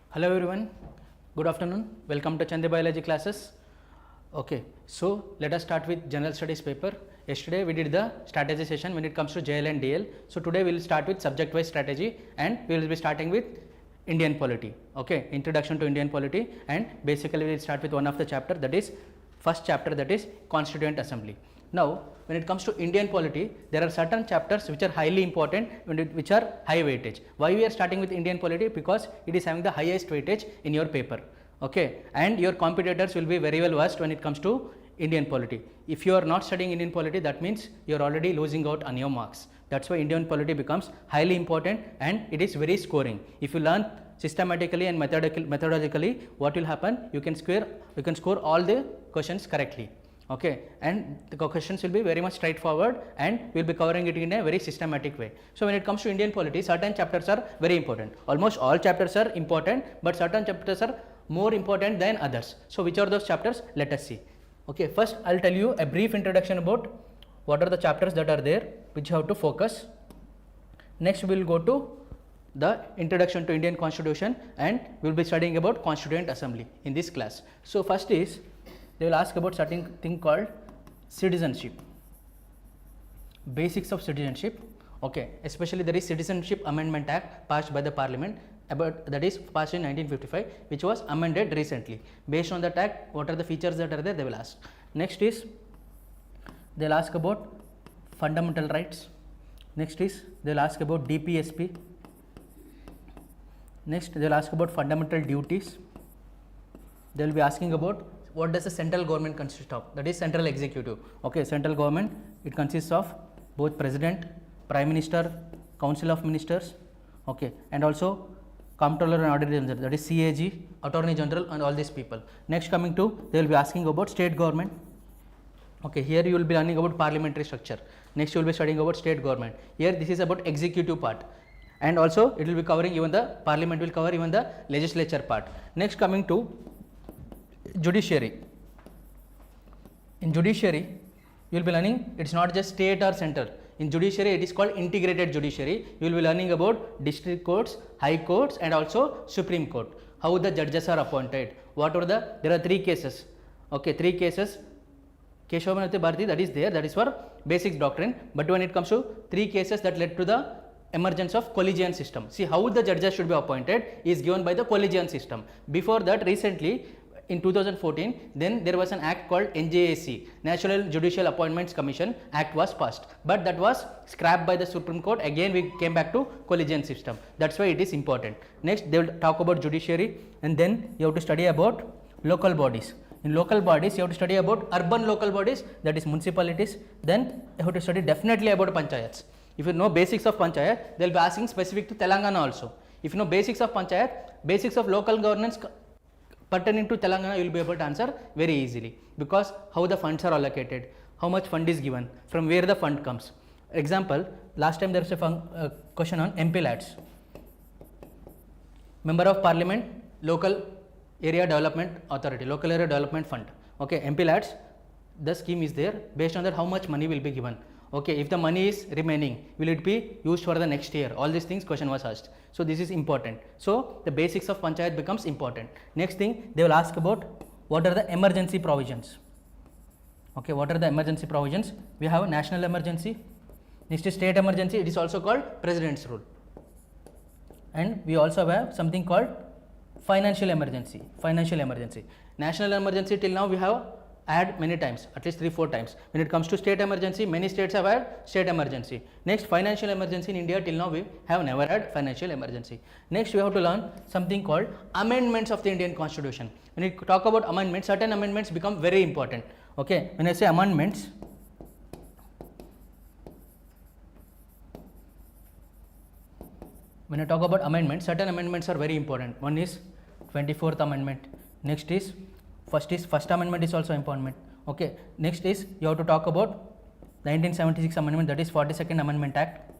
Hello everyone, good afternoon, welcome to Chandu Biology Classes. Okay, so let us start with General Studies paper. Yesterday we did the strategy session when it comes to JL and DL. So today we will start with subject wise strategy and we will be starting with Indian Polity. Okay, introduction to Indian Polity, and basically we will start with one of the chapter, that is first chapter, that is Constituent Assembly. Now when it comes to Indian Polity, there are certain chapters which are highly important, which are high weightage. Why we are starting with Indian Polity? Because it is having the highest weightage in your paper. Okay, and your competitors will be very well versed when it comes to Indian Polity. If you are not studying Indian Polity, that means you are already losing out on your marks. That's why Indian Polity becomes highly important and it is very scoring. If you learn systematically and methodologically, what will happen? You can score all the questions correctly. Okay, and the questions will be very much straightforward and we will be covering it in a very systematic way. So when it comes to Indian Polity, certain chapters are very important. Almost all chapters are important, but certain chapters are more important than others. So which are those chapters? Let us see. Okay, first I will tell you a brief introduction about what are the chapters that are there which you have to focus. Next we will go to the introduction to Indian Constitution and we will be studying about Constituent Assembly in this class. So first is, they will ask about certain thing called citizenship, basics of citizenship. Okay, especially there is Citizenship Amendment Act passed by the Parliament, that is passed in 1955, which was amended recently. Based on that act, what are the features that are there, they will ask. Next is, they will ask about fundamental rights. Next is, they will ask about DPSP. Next, they will ask about fundamental duties. They will be asking about what does the central government consist of, that is central executive. Okay, central government, it consists of both president, prime minister, council of ministers, okay, and also comptroller and auditor general, that is CAG, attorney general, and all these people. Next coming to, they will be asking about state government. Okay, here you will be learning about parliamentary structure. Next you will be studying about state government. Here this is about executive part, and also it will be covering even the parliament will cover even the legislature part. Next coming to judiciary. In judiciary you will be learning, it is not just state or central. In judiciary it is called integrated judiciary. You will be learning about district courts, high courts, and also Supreme Court, how the judges are appointed, what are there are 3 cases. Okay, 3 cases, Keshavanati Bharati, that is there, that is for basic doctrine. But when it comes to 3 cases that led to the emergence of collegiate system, see how the judges should be appointed is given by the collegiate system. Before that, recently in 2014, then there was an act called NJAC, National Judicial Appointments Commission Act was passed, but that was scrapped by the Supreme Court. Again we came back to collegiate system. That's why it is important. Next they will talk about judiciary, and then you have to study about local bodies. In local bodies you have to study about urban local bodies, that is municipalities. Then you have to study definitely about panchayats. If you know basics of panchayat, they will be asking specific to Telangana also. If you know basics of panchayat, basics of local governance pertaining to Telangana, you will be able to answer very easily, because how the funds are allocated, how much fund is given, from where the fund comes. Example, last time there was a question on MP lads, Member of Parliament, Local Area Development Authority, Local Area Development Fund. Okay, MP lads, the scheme is there. Based on that, how much money will be given. Okay, if the money is remaining, will it be used for the next year? All these things question was asked. So this is important. So the basics of panchayat becomes important. Next thing, they will ask about what are the emergency provisions. Okay, what are the emergency provisions? We have national emergency. Next is state emergency. It is also called President's rule. And we also have something called financial emergency. Financial emergency. National emergency till now we have had many times, at least 3-4 times. When it comes to state emergency, many states have had state emergency. Next, financial emergency in India till now we have never had financial emergency. Next we have to learn something called amendments of the Indian Constitution. When we talk about amendments, certain amendments become very important. Okay, when I say amendments, when I talk about amendments, certain amendments are very important. One is 24th Amendment. Next is First Amendment is also important. Okay. Next is you have to talk about 1976 Amendment, that is 42nd Amendment Act,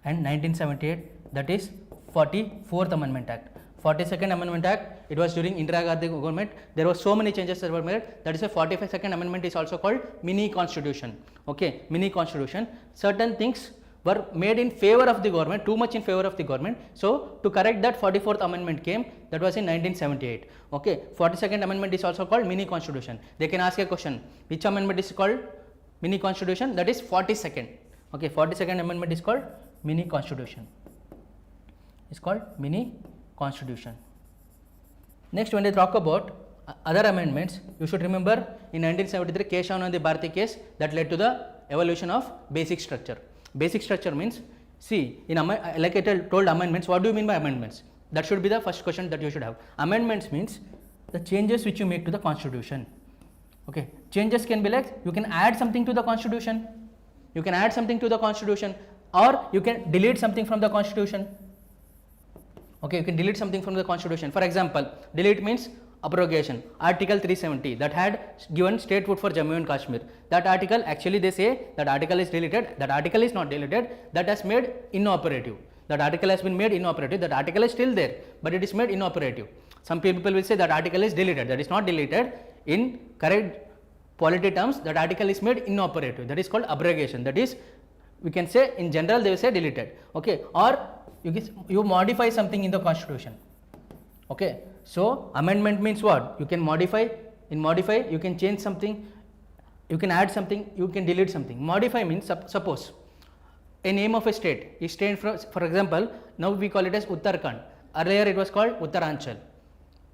and 1978, that is 44th Amendment Act. 42nd Amendment Act, it was during Indira Gandhi government. There were so many changes that were made. That is why 42nd Amendment is also called mini constitution. Okay, mini constitution. Certain things were made in favor of the government, too much in favor of the government. So to correct that, 44th amendment came, that was in 1978. Okay, 42nd amendment is also called mini constitution. They can ask a question, which amendment is called mini constitution? That is 42nd. Okay, 42nd amendment is called mini constitution. It's called mini constitution. Next, when they talk about other amendments, you should remember in 1973 Keshavanandi Bharati case that led to the evolution of basic structure. Basic structure means, see, in like I told amendments, what do you mean by amendments? That should be the first question that you should have. Amendments means the changes which you make to the constitution. Okay, changes can be like, you can add something to the constitution, you can add something to the constitution, or you can delete something from the constitution. Okay, you can delete something from the constitution. For example, delete means abrogation. Article 370 that had given statehood for Jammu and Kashmir. That article, actually they say that article is deleted. That article is not deleted. That has made inoperative. That article has been made inoperative. That article is still there, but it is made inoperative. Some people will say that article is deleted. That is not deleted. In correct polity terms, that article is made inoperative. That is called abrogation. That is, we can say in general they will say deleted. Okay, or you modify something in the constitution. Okay, so amendment means what? You can modify. In modify, you can change something, you can add something, you can delete something. Modify means suppose a name of a state is changed from, for example, now we call it as Uttarakhand. Earlier it was called Uttaranchal.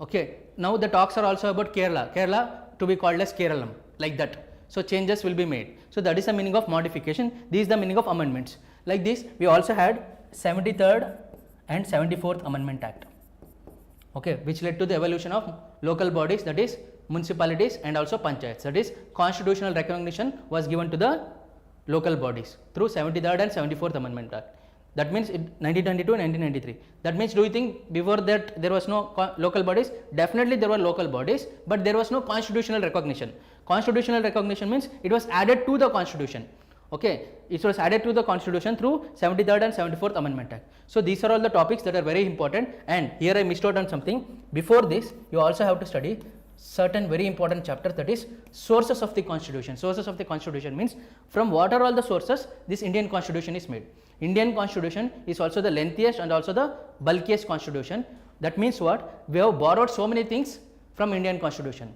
Okay, now the talks are also about Kerala. Kerala to be called as Keralam, like that. So changes will be made. So that is the meaning of modification. This is the meaning of amendments. Like this, we also had 73rd and 74th Amendment Act. Okay, which led to the evolution of local bodies, that is municipalities and also panchayats. That is, constitutional recognition was given to the local bodies through 73rd and 74th Amendment Act. That means 1922 and 1993. That means, do you think before that there was no local bodies? Definitely there were local bodies, but there was no constitutional recognition. Constitutional recognition means it was added to the constitution. Okay, it was added to the constitution through 73rd and 74th Amendment Act. So these are all the topics that are very important, and here I missed out on something. Before this, you also have to study certain very important chapters, that is sources of the constitution. Sources of the constitution means from what are all the sources this Indian constitution is made. Indian constitution is also the lengthiest and also the bulkiest constitution. That means what? We have borrowed so many things from Indian constitution.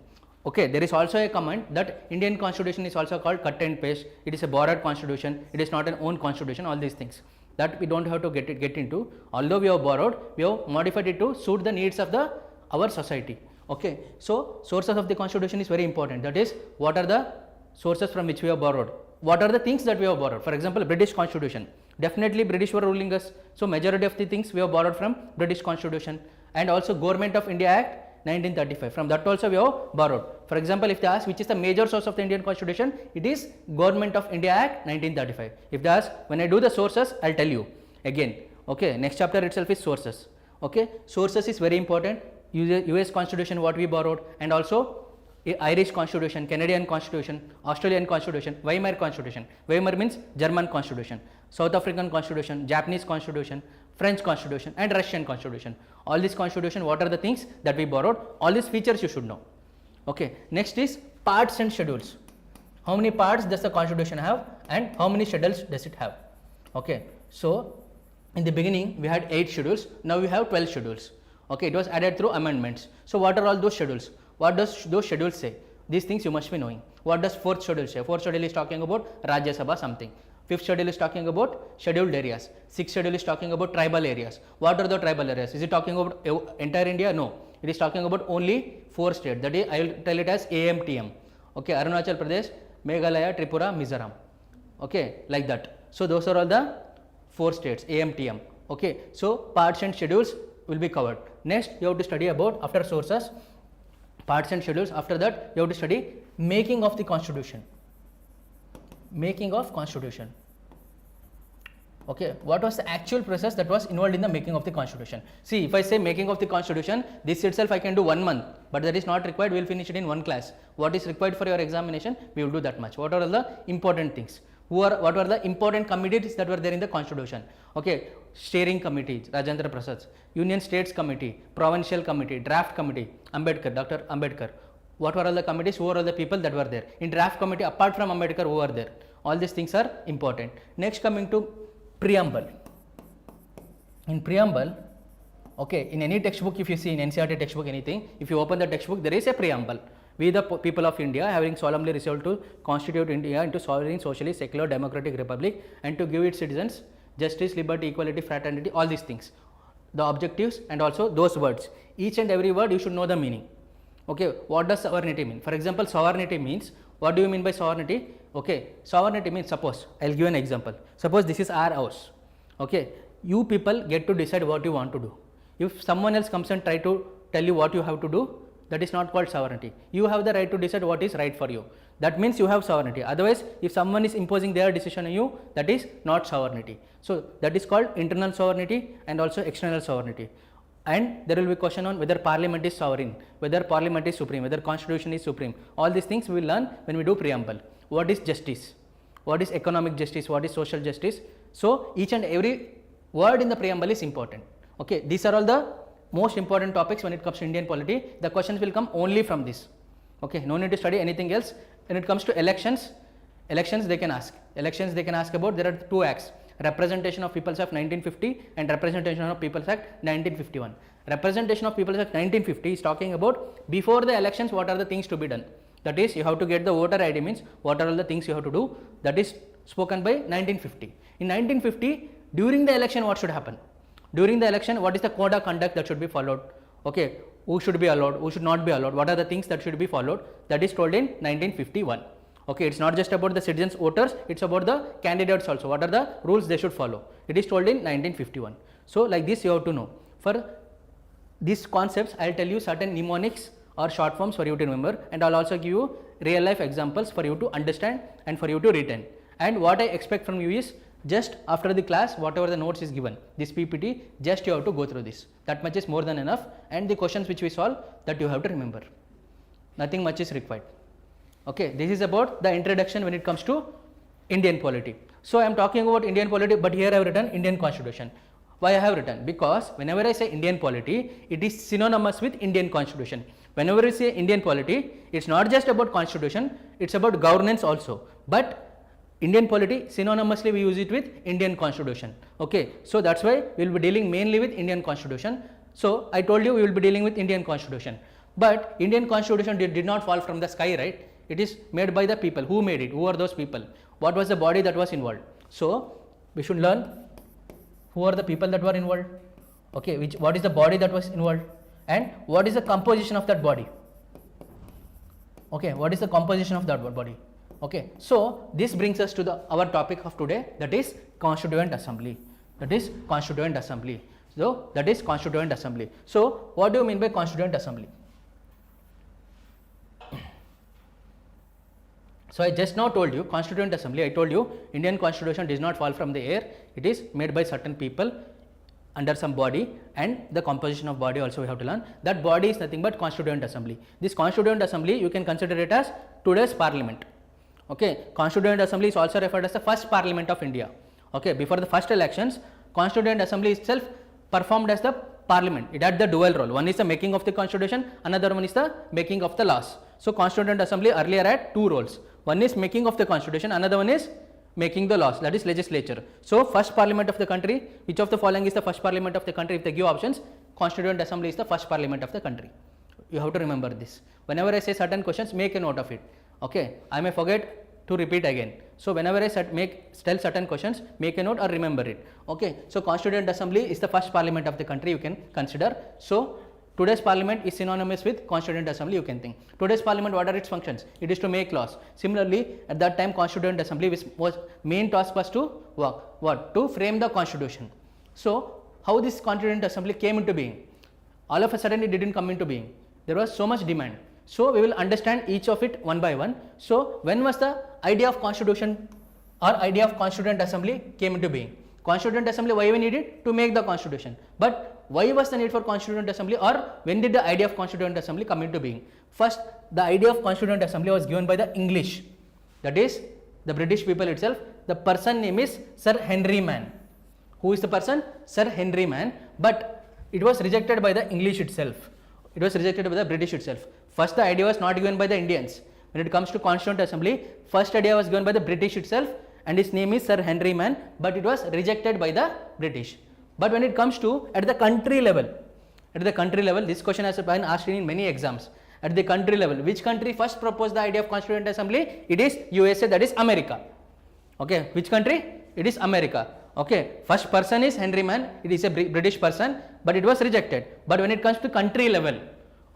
Okay, there is also a comment that Indian constitution is also called cut and paste. It is a borrowed constitution. It is not an own constitution. All these things that we don't have to get into. Although we have borrowed, we have modified it to suit the needs of our society. Okay, so sources of the constitution is very important. That is, what are the sources from which we have borrowed? What are the things that we have borrowed? For example, British constitution. Definitely British were ruling us. So majority of the things we have borrowed from British constitution, and also Government of India Act 1935. From that also we have borrowed. For example, if they ask which is the major source of the Indian constitution, it is Government of India Act 1935. If they ask, when I do the sources, I'll tell you again. Okay, next chapter itself is sources. Okay, sources is very important. US constitution what we borrowed, and also Irish constitution, Canadian constitution, Australian constitution, Weimar constitution. Weimar means German constitution, South African constitution, Japanese constitution, French constitution and Russian constitution. All these constitution, what are the things that we borrowed? All these features you should know. Okay, next is parts and schedules. How many parts does the constitution have and how many schedules does it have? Okay, so in the beginning we had 8 schedules, now we have 12 schedules. Okay, it was added through amendments. So what are all those schedules? What does those schedules say? These things you must be knowing. What does 4th schedule say? 4th schedule is talking about Rajya Sabha something. 5th schedule is talking about scheduled areas. 6th schedule is talking about tribal areas. What are the tribal areas? Is it talking about entire India? No. It is talking about only 4 states. That is, I will tell it as AMTM. Okay, Arunachal Pradesh, Meghalaya, Tripura, Mizoram. Okay, like that. So those are all the 4 states, AMTM. Okay, so parts and schedules will be covered. Next, you have to study about, after sources, parts and schedules. After that, you have to study making of the constitution. Making of constitution. Okay, what was the actual process that was involved in the making of the constitution? See, if I say making of the constitution, this itself I can do 1 month, but that is not required. We will finish it in 1 class. What is required for your examination, we will do that much. What are all the important things? What were the important committees that were there in the constitution? Okay, steering committees, Rajendra Prasad, Union States Committee, Provincial Committee, Draft Committee, Ambedkar, Dr. Ambedkar. What were all the committees? Who are all the people that were there? In Draft Committee, apart from Ambedkar, who were there? All these things are important. Next, coming to preamble. In preamble, okay, in any textbook, if you see in NCERT textbook anything, if you open the textbook, there is a preamble. We the people of India having solemnly resolved to constitute India into sovereign, socialist, secular, democratic republic and to give its citizens justice, liberty, equality, fraternity, all these things. The objectives and also those words. Each and every word you should know the meaning. Okay, what does sovereignty mean? For example, sovereignty means, what do you mean by sovereignty? Okay, sovereignty means, suppose, I will give an example. Suppose this is our house. Okay, you people get to decide what you want to do. If someone else comes and try to tell you what you have to do, that is not called sovereignty. You have the right to decide what is right for you. That means you have sovereignty. Otherwise, if someone is imposing their decision on you, that is not sovereignty. So that is called internal sovereignty and also external sovereignty. And there will be question on whether parliament is sovereign, whether parliament is supreme, whether constitution is supreme. All these things we will learn when we do preamble. What is justice? What is economic justice? What is social justice? So each and every word in the preamble is important. Okay, these are all the most important topics when it comes to Indian polity. The questions will come only from this. Okay, no need to study anything else. When it comes to elections they can ask. Elections they can ask about, there are two acts. Representation of People's Act 1950 and Representation of People's Act 1951. Representation of People's Act 1950 is talking about before the elections what are the things to be done. That is, you have to get the voter ID, means what are all the things you have to do. That is spoken by 1950. In 1950, during the election what should happen? During the election, what is the code of conduct that should be followed? Okay, who should be allowed, who should not be allowed, what are the things that should be followed? That is told in 1951. Okay, it's not just about the citizens voters, it's about the candidates also. What are the rules they should follow? It is told in 1951. So like this you have to know. For these concepts, I will tell you certain mnemonics or short forms for you to remember, and I will also give you real life examples for you to understand and for you to retain. And what I expect from you is, just after the class, whatever the notes is given, this PPT, just you have to go through this. That much is more than enough, and the questions which we solve, that you have to remember. Nothing much is required. Okay, this is about the introduction when it comes to Indian polity. So I am talking about Indian polity, but here I have written Indian Constitution. Why I have written? Because whenever I say Indian polity, it is synonymous with Indian Constitution. Whenever I say Indian polity, it's not just about Constitution, it's about governance also. But Indian polity, synonymously we use it with Indian Constitution. Okay, so that's why we will be dealing mainly with Indian Constitution. So I told you we will be dealing with Indian Constitution. But Indian Constitution did not fall from the sky, right? It is made by the people. Who made it? Who are those people? What was the body that was involved? So we should learn who are the people that were involved. Okay, what is the body that was involved, and what is the composition of that body? Okay, what is the composition of that body? Okay, so this brings us to our topic of today, that is Constituent Assembly. That is Constituent Assembly. So that is Constituent Assembly. So what do you mean by Constituent Assembly? So I just now told you Constituent Assembly. I told you Indian Constitution does not fall from the air. It is made by certain people under some body, and the composition of body also we have to learn. That body is nothing but Constituent Assembly. This Constituent Assembly, you can consider it as today's Parliament. Okay, Constituent Assembly is also referred as the first Parliament of India. Okay, before the first elections, Constituent Assembly itself performed as the Parliament. It had the dual role. One is the making of the Constitution, another one is the making of the laws. So Constituent Assembly earlier had two roles. One is making of the Constitution, another one is making the laws, that is legislature. So first Parliament of the country, which of the following is the first Parliament of the country? If they give options, Constituent Assembly is the first Parliament of the country. You have to remember this. Whenever I say certain questions, make a note of it. Okay, I may forget to repeat again. So whenever I tell certain questions, make a note or remember it. Okay, so Constituent Assembly is the first Parliament of the country, you can consider. So today's Parliament is synonymous with Constituent Assembly, you can think. Today's Parliament, what are its functions? It is to make laws. Similarly, at that time Constituent Assembly was main task was to work. What? To frame the Constitution. So how this Constituent Assembly came into being? All of a sudden it didn't come into being. There was so much demand. So we will understand each of it one by one. So when was the idea of Constitution or idea of Constituent Assembly came into being? Constituent Assembly, why we need it? To make the Constitution. But why was the need for Constituent Assembly, or when did the idea of Constituent Assembly come into being? First, the idea of Constituent Assembly was given by the English, that is the British people itself. The person name is Sir Henry Man. Who is the person? Sir Henry Man. But it was rejected by the English itself. It was rejected by the British itself. First, the idea was not given by the Indians. When it comes to Constituent Assembly, first idea was given by the British itself, and his name is Sir Henry Man, but it was rejected by the British. But when it comes to at the country level, this question has been asked in many exams. At the country level, which country first proposed the idea of Constituent Assembly? It is USA, that is America. Okay, which country? It is America. Okay, first person is Henry Man, it is a British person, but it was rejected. But when it comes to country level,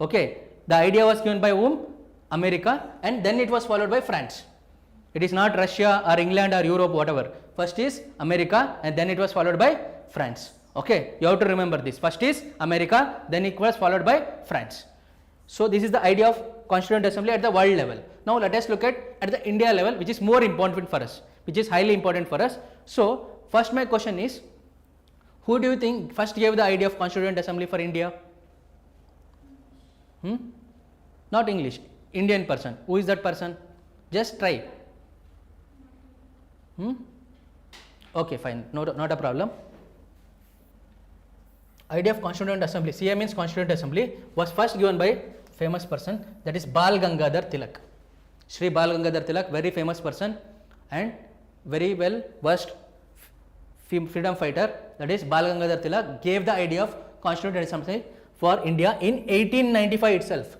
okay, the idea was given by whom? America, and then it was followed by France. It is not Russia or England or Europe, whatever. First is America, and then it was followed by France. Okay, you have to remember this. First is America, then it was followed by France. So this is the idea of Constituent Assembly at the world level. Now let us look at the India level, which is more important for us, which is highly important for us. So first my question is, who do you think first gave the idea of Constituent Assembly for India? Not English, Indian person. Who is that person? Just try. Okay, fine, not a problem. Idea of Constituent Assembly, CA means Constituent Assembly, was first given by famous person, that is Bal Gangadhar Tilak. Shri Bal Gangadhar Tilak, very famous person and very well versed freedom fighter, that is Bal Gangadhar Tilak, gave the idea of Constituent Assembly for India in 1895 itself.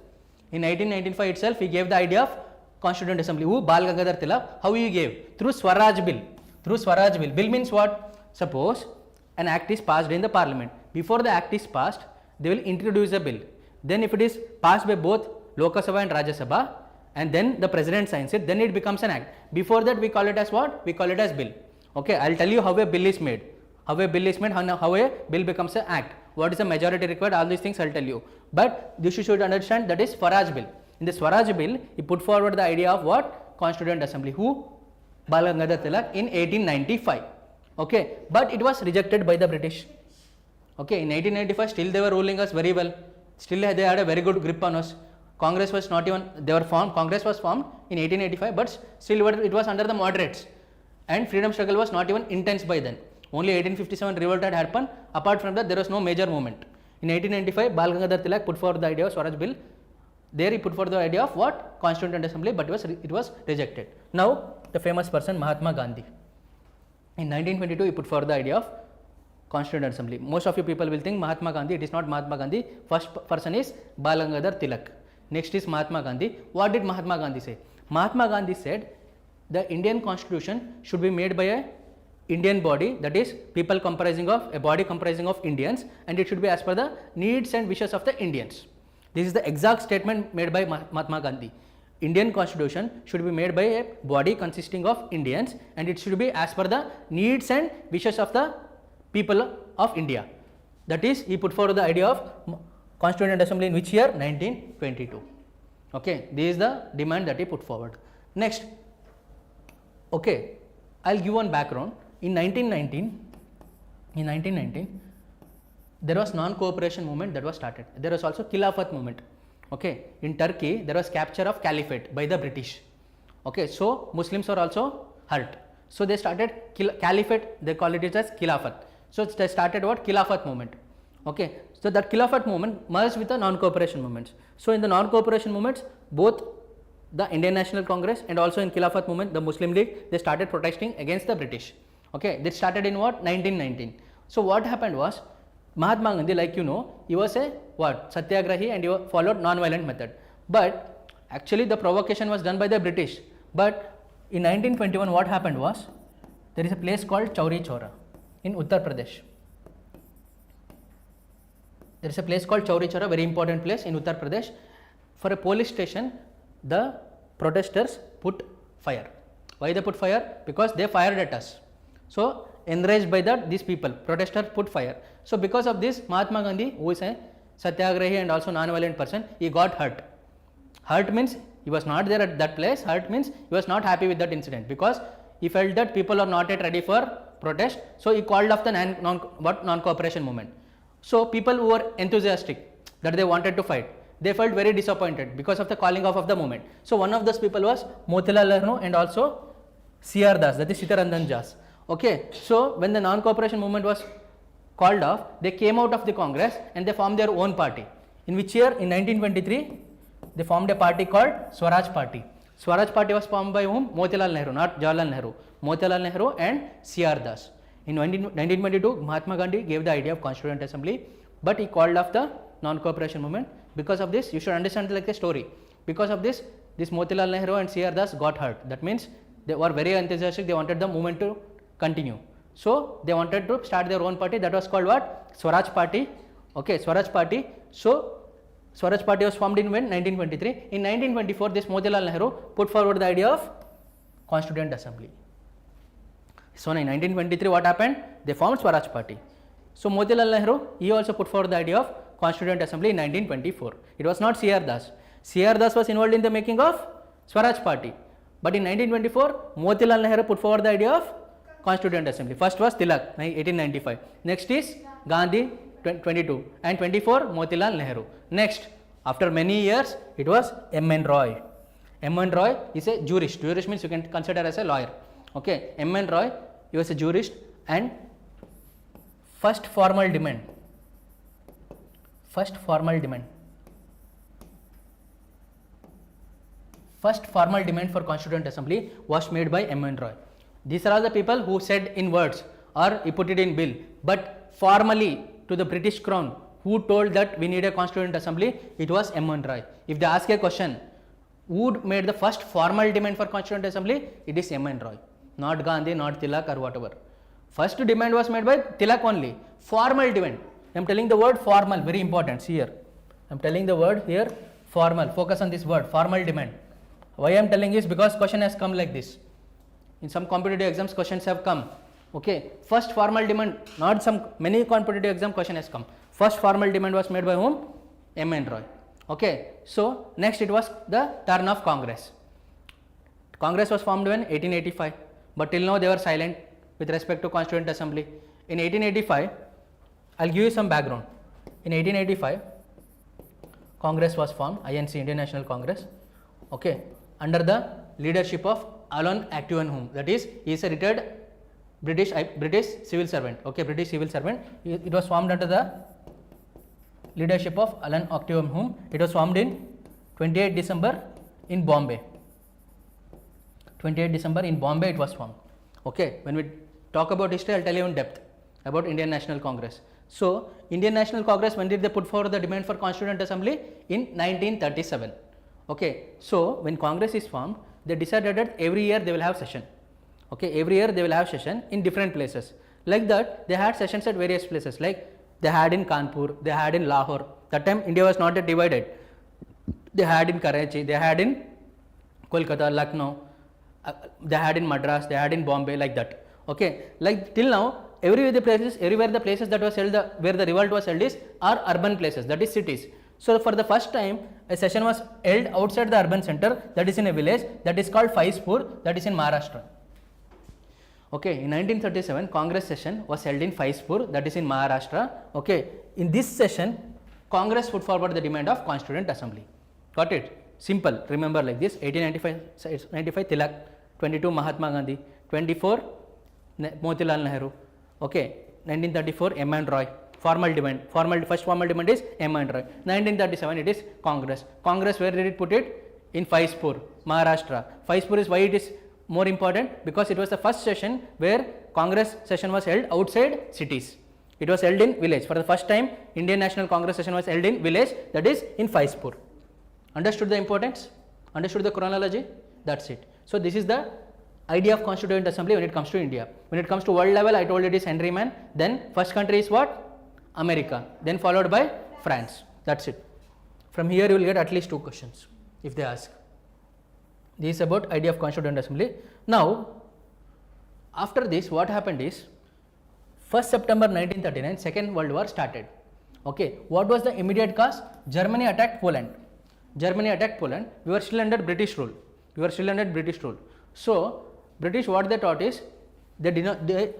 In 1895 itself, he gave the idea of Constituent Assembly. Who? Bal Gangadhar Tilak. How he gave? Through Swaraj Bill. Through Swaraj Bill. Bill means what? Suppose an act is passed in the parliament. Before the act is passed, they will introduce a bill. Then if it is passed by both Lok Sabha and Rajya Sabha, and then the president signs it, then it becomes an act. Before that, we call it as what? We call it as bill. Okay, I will tell you how a bill is made. How a bill is made, how a bill becomes an act. What is the majority required? All these things I will tell you. But this you should understand, that is Swaraj Bill. In the Swaraj Bill, he put forward the idea of what? Constituent Assembly. Who? Bal Gangadhar Tilak in 1895. Okay, but it was rejected by the British. Okay, in 1895, still they were ruling us very well. Still they had a very good grip on us. Congress was not even, Congress was formed in 1885, but still it was under the moderates. And freedom struggle was not even intense by then. Only 1857 revolt had happened. Apart from that, there was no major movement. In 1895, Bal Gangadhar Tilak put forward the idea of Swaraj Bill. There he put forward the idea of what? Constituent Assembly, but it was rejected. Now, the famous person Mahatma Gandhi. In 1922, he put forward the idea of Constituent Assembly. Most of you people will think Mahatma Gandhi. It is not Mahatma Gandhi. First person is Bal Gangadhar Tilak. Next is Mahatma Gandhi. What did Mahatma Gandhi say? Mahatma Gandhi said the Indian Constitution should be made by a Indian body, that is people comprising of a body comprising of Indians, and it should be as per the needs and wishes of the Indians. This is the exact statement made by Mahatma Gandhi. Indian Constitution should be made by a body consisting of Indians, and it should be as per the needs and wishes of the people of India. That is, he put forward the idea of Constituent Assembly in which year? 1922. Okay, this is the demand that he put forward. Next, okay, I'll give one background. In 1919, there was non-cooperation movement that was started. There was also Khilafat movement. Okay, in Turkey, there was capture of caliphate by the British. Okay, so Muslims were also hurt. So they started caliphate, they call it as Khilafat. So they started what? Khilafat movement. Okay, so that Khilafat movement merged with the non-cooperation movements. So in the non-cooperation movements, both the Indian National Congress and also in Khilafat movement, the Muslim League, they started protesting against the British. Okay, this started in what? 1919. So what happened was, Mahatma Gandhi, like you know, he was a what? Satyagrahi, and he followed non-violent method. But actually the provocation was done by the British. But in 1921, what happened was, there is a place called Chauri Chaura in Uttar Pradesh. There is a place called Chauri Chaura, very important place in Uttar Pradesh. For a police station, the protesters put fire. Why they put fire? Because they fired at us. So enraged by that, these people, protesters put fire. So because of this, Mahatma Gandhi, who is a Satyagrahi and also non-violent person, he got hurt. Hurt means he was not there at that place. Hurt means he was not happy with that incident, because he felt that people are not yet ready for protest. So he called off the non-cooperation movement. So people who were enthusiastic that they wanted to fight, they felt very disappointed because of the calling off of the movement. So one of those people was Motilal Nehru and also C.R. Das, that is Sitaranjan Das. Okay, so when the non-cooperation movement was called off, they came out of the Congress and they formed their own party. In which year? In 1923, they formed a party called Swaraj Party. Swaraj Party was formed by whom? Motilal Nehru, not Jawaharlal Nehru. Motilal Nehru and C.R. Das. In 1922, Mahatma Gandhi gave the idea of Constituent Assembly, but he called off the non-cooperation movement. Because of this, you should understand like a story. Because of this Motilal Nehru and C.R. Das got hurt. That means they were very enthusiastic. They wanted the movement to continue. So they wanted to start their own party. That was called what? Swaraj Party. Okay, Swaraj Party. So Swaraj Party was formed in when? 1923. In 1924, this Motilal Nehru put forward the idea of Constituent Assembly. So in 1923, what happened? They formed Swaraj Party. So Motilal Nehru, he also put forward the idea of Constituent Assembly in 1924. It was not C.R. Das. C.R. Das was involved in the making of Swaraj Party. But in 1924, Motilal Nehru put forward the idea of Constituent Assembly. First was Tilak, 1895. Next is Gandhi, 22. And 24, Motilal Nehru. Next, after many years, it was M.N. Roy. M.N. Roy is a jurist. Jurist means you can consider as a lawyer. Okay, M.N. Roy, he was a jurist, and first formal demand for Constituent Assembly was made by M.N. Roy. These are all the people who said in words or he put it in bill, but formally to the British Crown, who told that we need a Constituent Assembly, it was M.N. Roy. If they ask a question, who made the first formal demand for Constituent Assembly, it is M.N. Roy, not Gandhi, not Tilak or whatever. First demand was made by Tilak only, formal demand. I am telling the word formal, very important. See here, I am telling the word here formal. Focus on this word, formal demand. Why I am telling is because question has come like this. In some competitive exams, questions have come. Okay, first formal demand, not some many competitive exam question has come. First formal demand was made by whom? M.N. Roy. Okay, so next it was the turn of Congress. Congress was formed when? 1885, but till now they were silent with respect to Constituent Assembly. In 1885, I'll give you some background. In 1885, Congress was formed, INC, Indian National Congress, okay, under the leadership of Alan Acton Hume. That is, he is a retired British civil servant. Okay, British civil servant. It was formed under the leadership of Alan Acton Hume. It was formed in 28 December in Bombay. 28 December in Bombay it was formed. Okay, when we talk about history, I'll tell you in depth about Indian National Congress. So, Indian National Congress, when did they put forward the demand for Constituent Assembly? In 1937. Okay, so when Congress is formed, they decided that every year they will have session. Okay, every year they will have session in different places. Like that, they had sessions at various places. Like they had in Kanpur, they had in Lahore. That time India was not yet divided. They had in Karachi, they had in Kolkata, Lucknow, they had in Madras, they had in Bombay, like that. Okay, like till now, everywhere the places that was held, where the revolt was held are urban places, that is cities. So for the first time, a session was held outside the urban center, that is in a village, that is called Faizpur, that is in Maharashtra. Okay, in 1937, Congress session was held in Faizpur, that is in Maharashtra. Okay, in this session, Congress put forward the demand of Constituent Assembly. Got it? Simple. Remember like this: 1895 Tilak, 22 Mahatma Gandhi, 24 Motilal Nehru. Okay, 1934 M.N. Roy. Formal demand. First formal demand is M.N. Roy. 1937 it is Congress. Congress, where did it put it? In Faizpur, Maharashtra. Faizpur is why it is more important, because it was the first session where Congress session was held outside cities. It was held in village. For the first time, Indian National Congress session was held in village, that is in Faizpur. Understood the importance? Understood the chronology? That's it. So this is the idea of Constituent Assembly when it comes to India. When it comes to world level, I told it is Henry Man. Then first country is what? America. Then followed by France. That's it. From here you will get at least 2 questions if they ask. This is about idea of Constituent Assembly. Now, after this, what happened is 1st September 1939, Second World War started. Okay, what was the immediate cause? Germany attacked Poland. Germany attacked Poland. We were still under British rule. So, British, what they taught is,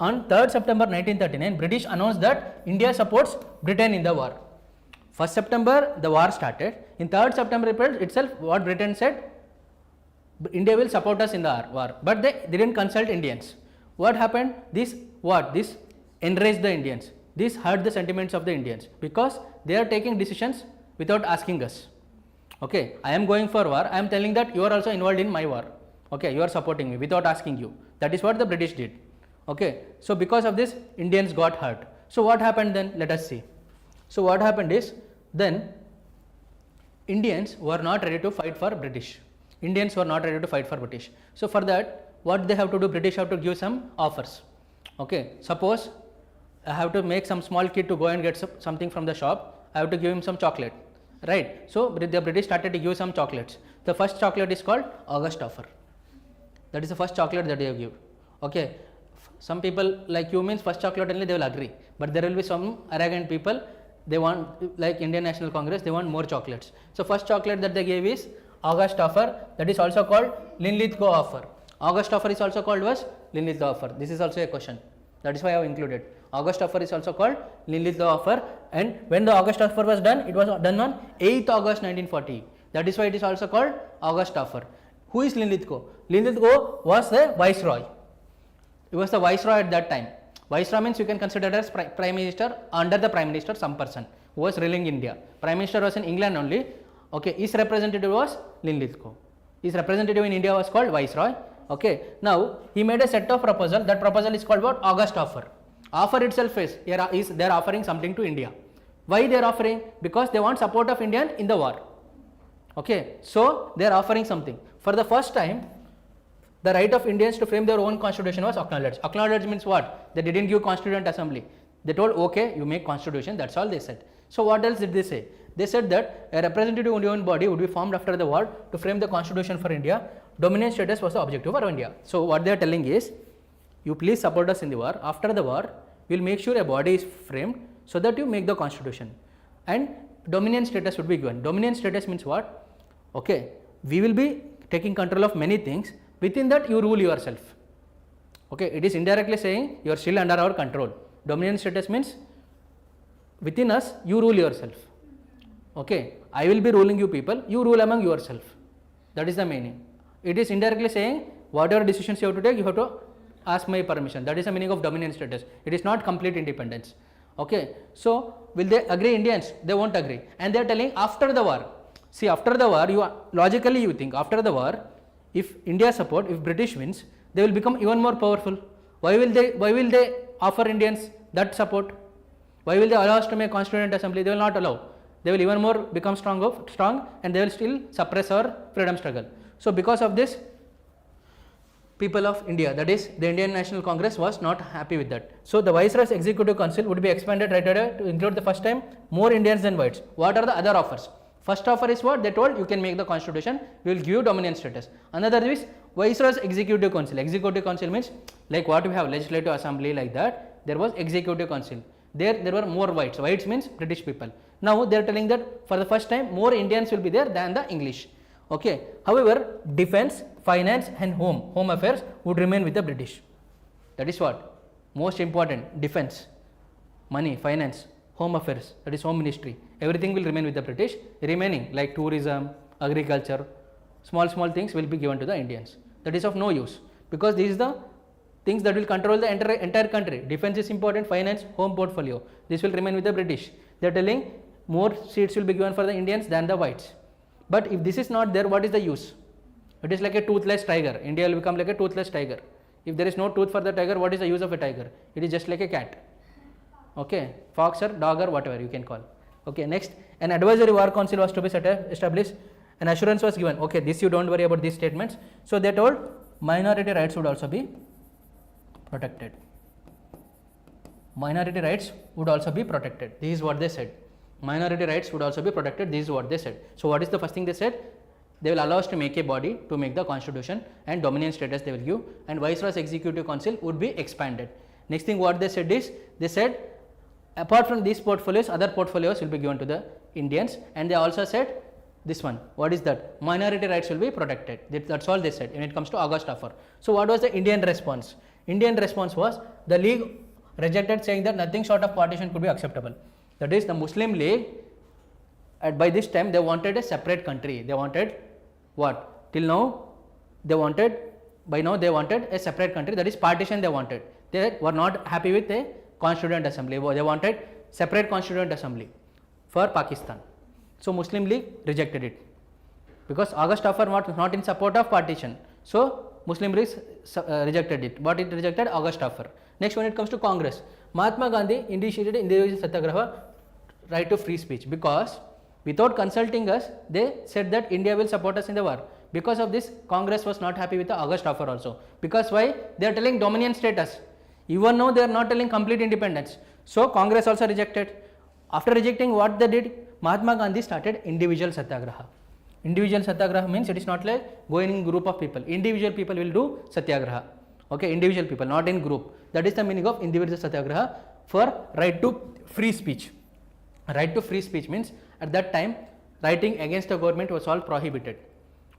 on 3rd September 1939, British announced that India supports Britain in the war. 1st September, the war started. In 3rd September itself, what Britain said? India will support us in the war. But they didn't consult Indians. What happened? This enraged the Indians. This hurt the sentiments of the Indians, because they are taking decisions without asking us. Okay, I am going for war, I am telling that you are also involved in my war. Okay, you are supporting me without asking you. That is what the British did. Okay, so because of this, Indians got hurt. So what happened then? Let us see. So what happened is, then Indians were not ready to fight for British. Indians were not ready to fight for British. So for that, what they have to do? British have to give some offers. Okay, suppose I have to make some small kid to go and get something from the shop. I have to give him some chocolate, right? So the British started to give some chocolates. The first chocolate is called August offer. That is the first chocolate that they give. Okay, some people like you means first chocolate only they will agree, but there will be some arrogant people. They want, like Indian National Congress, they want more chocolates. So first chocolate that they gave is August offer. That is also called Linlithgow offer. August offer is also called was Linlithgow offer. This is also a question. That is why I have included. August offer is also called Linlithgow offer. And when the August offer was done, it was done on 8th August 1940. That is why it is also called August offer. Who is Linlithgow? Linlithgow was the viceroy. He was the viceroy at that time. Viceroy means you can consider as prime minister, under the prime minister some person who was ruling India. Prime minister was in England only. Okay, his representative was Linlithgow. His representative in India was called viceroy. Okay, now he made a set of proposal. That proposal is called what? August offer. Offer itself is they are offering something to India. Why they are offering? Because they want support of India in the war. Okay, so they are offering something. For the first time, the right of Indians to frame their own constitution was acknowledged. Acknowledged means what? They didn't give Constituent Assembly. They told, okay, you make constitution, that's all they said. So what else did they say? They said that a representative union body would be formed after the war to frame the constitution for India. Dominant status was the objective for India. So what they are telling is, you please support us in the war. After the war, we will make sure a body is framed so that you make the constitution. And dominant status would be given. Dominant status means what? Okay, we will be taking control of many things. Within that, you rule yourself. Okay, it is indirectly saying you are still under our control. Dominant status means within us, you rule yourself. Okay, I will be ruling you people, you rule among yourself. That is the meaning. It is indirectly saying whatever decisions you have to take, you have to ask my permission. That is the meaning of dominant status. It is not complete independence. Okay, so will they agree, Indians? They won't agree. And they are telling after the war. See, after the war, logically you think after the war, if India support, if British wins, they will become even more powerful. Why will they offer Indians that support? Why will they allow us to make Constituent Assembly? They will not allow. They will even more become strong and they will still suppress our freedom struggle. So because of this, people of India, that is the Indian National Congress, was not happy with that. So the Viceroy's Executive Council would be expanded right away to include the first time more Indians than whites. What are the other offers? First offer is what? They told you can make the constitution, we will give you dominant status. Another is Viceroy's Executive Council. Executive Council means like what we have Legislative Assembly, like that. There was Executive Council. There were more whites. Whites means British people. Now they are telling that for the first time more Indians will be there than the English. Okay. However, defense, finance and home affairs would remain with the British. That is what? Most important. Defense, money, finance, home affairs, that is home ministry. Everything will remain with the British. Remaining like tourism, agriculture, small things will be given to the Indians. That is of no use because these are the things that will control the entire country. Defense is important, finance, home portfolio. This will remain with the British. They are telling more seats will be given for the Indians than the whites. But if this is not there, what is the use? It is like a toothless tiger. India will become like a toothless tiger. If there is no tooth for the tiger, what is the use of a tiger? It is just like a cat. Okay, fox or dog or whatever you can call. Okay, next, an advisory war council was to be established. An assurance was given. Okay, this you don't worry about these statements. So they told minority rights would also be protected. Minority rights would also be protected. This is what they said. Minority rights would also be protected. This is what they said. So what is the first thing they said? They will allow us to make a body to make the constitution and dominant status they will give, and Viceroy's Executive Council would be expanded. Next thing what they said is, they said apart from these portfolios, other portfolios will be given to the Indians, and they also said this one. What is that? Minority rights will be protected. That's all they said when it comes to August offer. So what was the Indian response? Indian response was the League rejected, saying that nothing short of partition could be acceptable. That is, the Muslim League by this time they wanted a separate country. They wanted what? Till now they wanted, by now they wanted a separate country, that is partition they wanted. They were not happy with a Constituent Assembly. They wanted separate Constituent Assembly for Pakistan. So Muslim League rejected it. because August offer not in support of partition. So Muslim League rejected it. What it rejected? August offer. Next, when it comes to Congress, Mahatma Gandhi initiated individual satyagraha, right to free speech, because without consulting us, they said that India will support us in the war. Because of this, Congress was not happy with the August offer also. Because why? They are telling dominion status, even though they are not telling complete independence. So Congress also rejected. After rejecting, what they did? Mahatma Gandhi started individual satyagraha. Individual satyagraha means it is not like going in group of people. Individual people will do satyagraha. Okay, individual people, not in group. That is the meaning of individual satyagraha for right to free speech. Right to free speech means at that time writing against the government was all prohibited.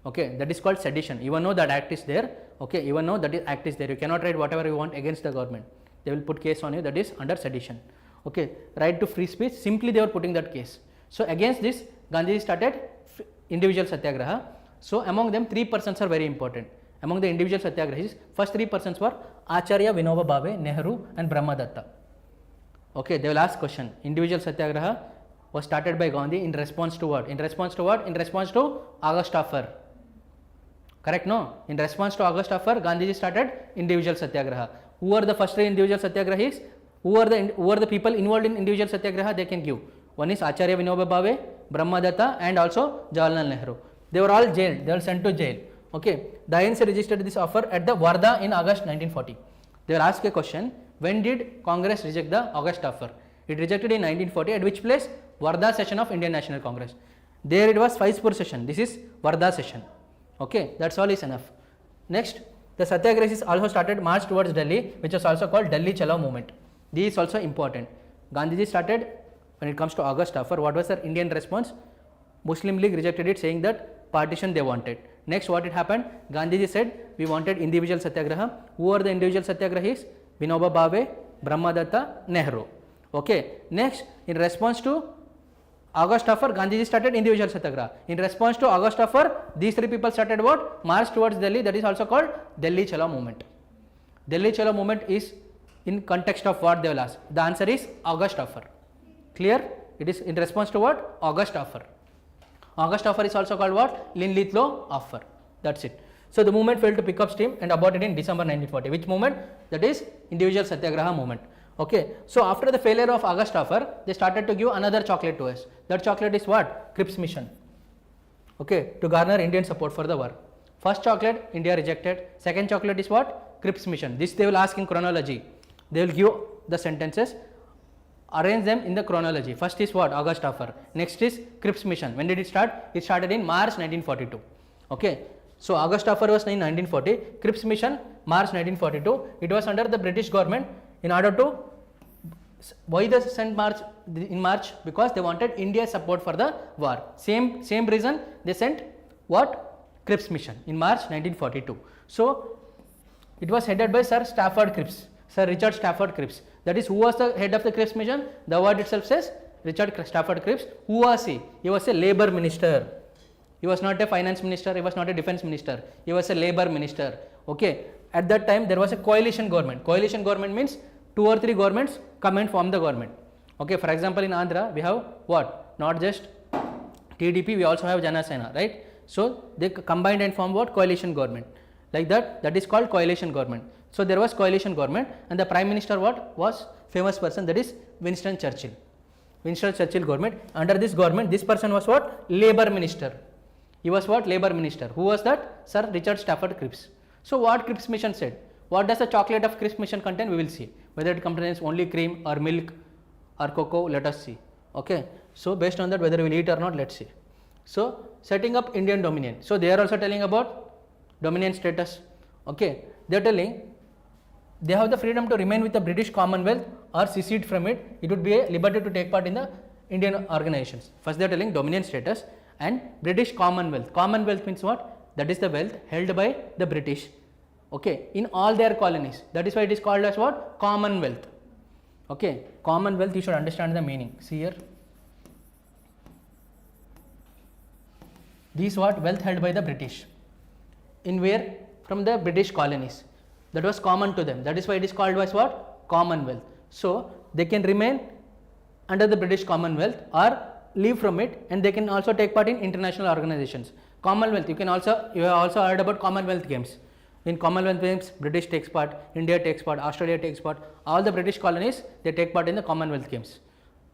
Okay, that is called sedition. Even though that act is there, okay, even though that act is there, you cannot write whatever you want against the government. They will put case on you, that is under sedition. Okay, right to free speech, simply they were putting that case. So against this, Gandhi started individual satyagraha. So among them, 3 persons are very important. Among the individual satyagrahis, first 3 persons were Acharya Vinoba Bhave, Nehru and Brahmadatta. Okay, they will ask question. Individual satyagraha was started by Gandhi in response to what? In response to what? In response to August offer. Correct, no? In response to August offer, Gandhiji started individual satyagraha. Who are the first 3 individual satyagrahis? Who are the people involved in individual satyagraha? They can give. One is Acharya Vinoba Bhave, Brahmadatta and also Jawaharlal Nehru. They were all jailed. They were sent to jail. Okay, the INC registered this offer at the Wardha in August 1940. They will ask a question, when did Congress reject the August offer? It rejected in 1940, at which place? Wardha session of Indian National Congress. There it was Faizpur session, this is Wardha session. Okay, that's all is enough. Next, the satyagrahis also started march towards Delhi, which was also called Delhi Chalo movement. This is also important. Gandhiji started, when it comes to August offer, what was their Indian response? Muslim League rejected it, saying that partition they wanted. Next, what it happened? Gandhiji said, we wanted individual satyagraha. Who are the individual satyagrahis? Vinoba Bhave, Brahmadatta, Nehru. Okay. Next, in response to August offer, Gandhiji started individual satyagraha. In response to August offer, these 3 people started what? March towards Delhi. That is also called Delhi Chalo movement. Delhi Chalo movement is in context of what they will ask. The answer is August offer. Clear? It is in response to what? August offer. August offer is also called what? Lin-Lithgow offer. That's it. So the movement failed to pick up steam and aborted in December 1940. Which movement? That is individual satyagraha movement. Okay. So after the failure of August offer, they started to give another chocolate to us. That chocolate is what? Cripps mission. Okay. To garner Indian support for the war. First chocolate, India rejected. Second chocolate is what? Cripps mission. This they will ask in chronology. They will give the sentences. Arrange them in the chronology. First is what? August offer. Next is Cripps mission. When did it start? It started in March 1942. Okay. So August offer was in 1940. Cripps mission, March 1942. It was under the British government in order to, why they sent March in March? Because they wanted India's support for the war. Same reason they sent what? Cripps mission in March 1942. So it was headed by Sir Stafford Cripps. Sir Richard Stafford Cripps. That is, who was the head of the Cripps mission? The word itself says Richard Stafford Cripps. Who was he? He was a labor minister. He was not a finance minister. He was not a defense minister. He was a labor minister. Okay. At that time, there was a coalition government. Coalition government means 2 or 3 governments come and form the government. Okay. For example, in Andhra, we have what? Not just TDP, we also have Jana Sena, right? So they combined and formed what? Coalition government. Like that, that is called coalition government. So there was coalition government, and the prime minister what? Was famous person, that is Winston Churchill. Winston Churchill government. Under this government, this person was what? Labor minister. He was what? Labor minister. Who was that? Sir Richard Stafford Cripps. So what Cripps mission said? What does the chocolate of Cripps mission contain? We will see. Whether it contains only cream or milk or cocoa, let us see. Okay. So based on that, whether we will eat or not, let's see. So setting up Indian dominion. So they are also telling about dominion status. Okay. They are telling they have the freedom to remain with the British Commonwealth or secede from it. It would be a liberty to take part in the Indian organizations. First they are telling dominion status and British Commonwealth. Commonwealth means what? That is the wealth held by the British. Okay. In all their colonies. That is why it is called as what? Commonwealth. Okay. Commonwealth, you should understand the meaning. See here. This what? Wealth held by the British. In where? From the British colonies. That was common to them. That is why it is called as what? Commonwealth. So they can remain under the British Commonwealth or leave from it, and they can also take part in international organizations. Commonwealth, you have also heard about Commonwealth Games. In Commonwealth Games, British takes part, India takes part, Australia takes part, all the British colonies, they take part in the Commonwealth Games.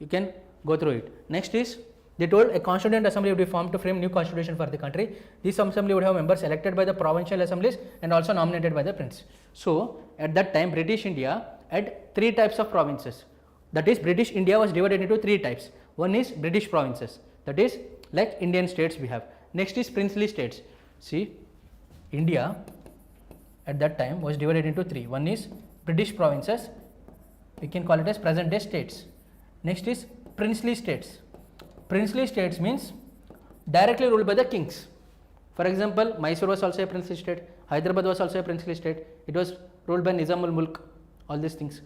You can go through it. Next is, they told a Constituent Assembly would be formed to frame new constitution for the country. This assembly would have members elected by the provincial assemblies and also nominated by the prince. So, at that time, British India had 3 types of provinces. That is, British India was divided into 3 types. One is British provinces, that is like Indian states we have. Next is princely states. See, India at that time was divided into 3. One is British provinces, we can call it as present day states. Next is princely states. Princely states means directly ruled by the kings. For example, Mysore was also a princely state, Hyderabad was also a princely state, it was ruled by Nizam ul Mulk, all these things.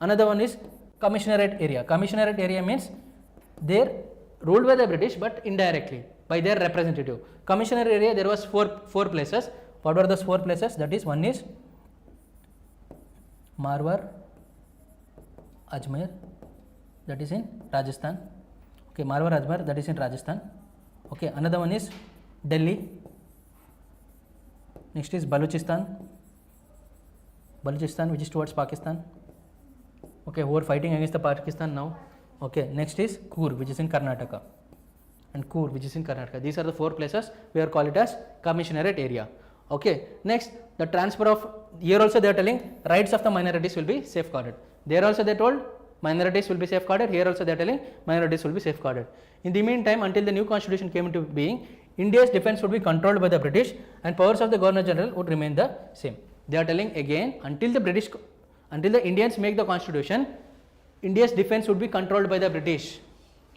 Another one is commissionerate area. Commissionerate area means they are ruled by the British but indirectly by their representative. Commissionerate area, there was four places. What were those 4 places? That is, one is Marwar, Ajmer, that is in Rajasthan. Okay, Marwar, Ajmer, that is in Rajasthan. Okay, another one is Delhi. Next is Balochistan, which is towards Pakistan. Okay, who are fighting against the Pakistan now. Okay, next is Kur, which is in Karnataka, and Kur, which is in Karnataka. These are the 4 places we are call it as commissionerate area. Okay, next, the transfer of, here also they are telling rights of the minorities will be safeguarded. There also they told minorities will be safeguarded, here also they are telling minorities will be safeguarded. In the meantime, until the new constitution came into being, India's defence would be controlled by the British and powers of the Governor General would remain the same. They are telling again, until the Indians make the constitution, India's defence would be controlled by the British.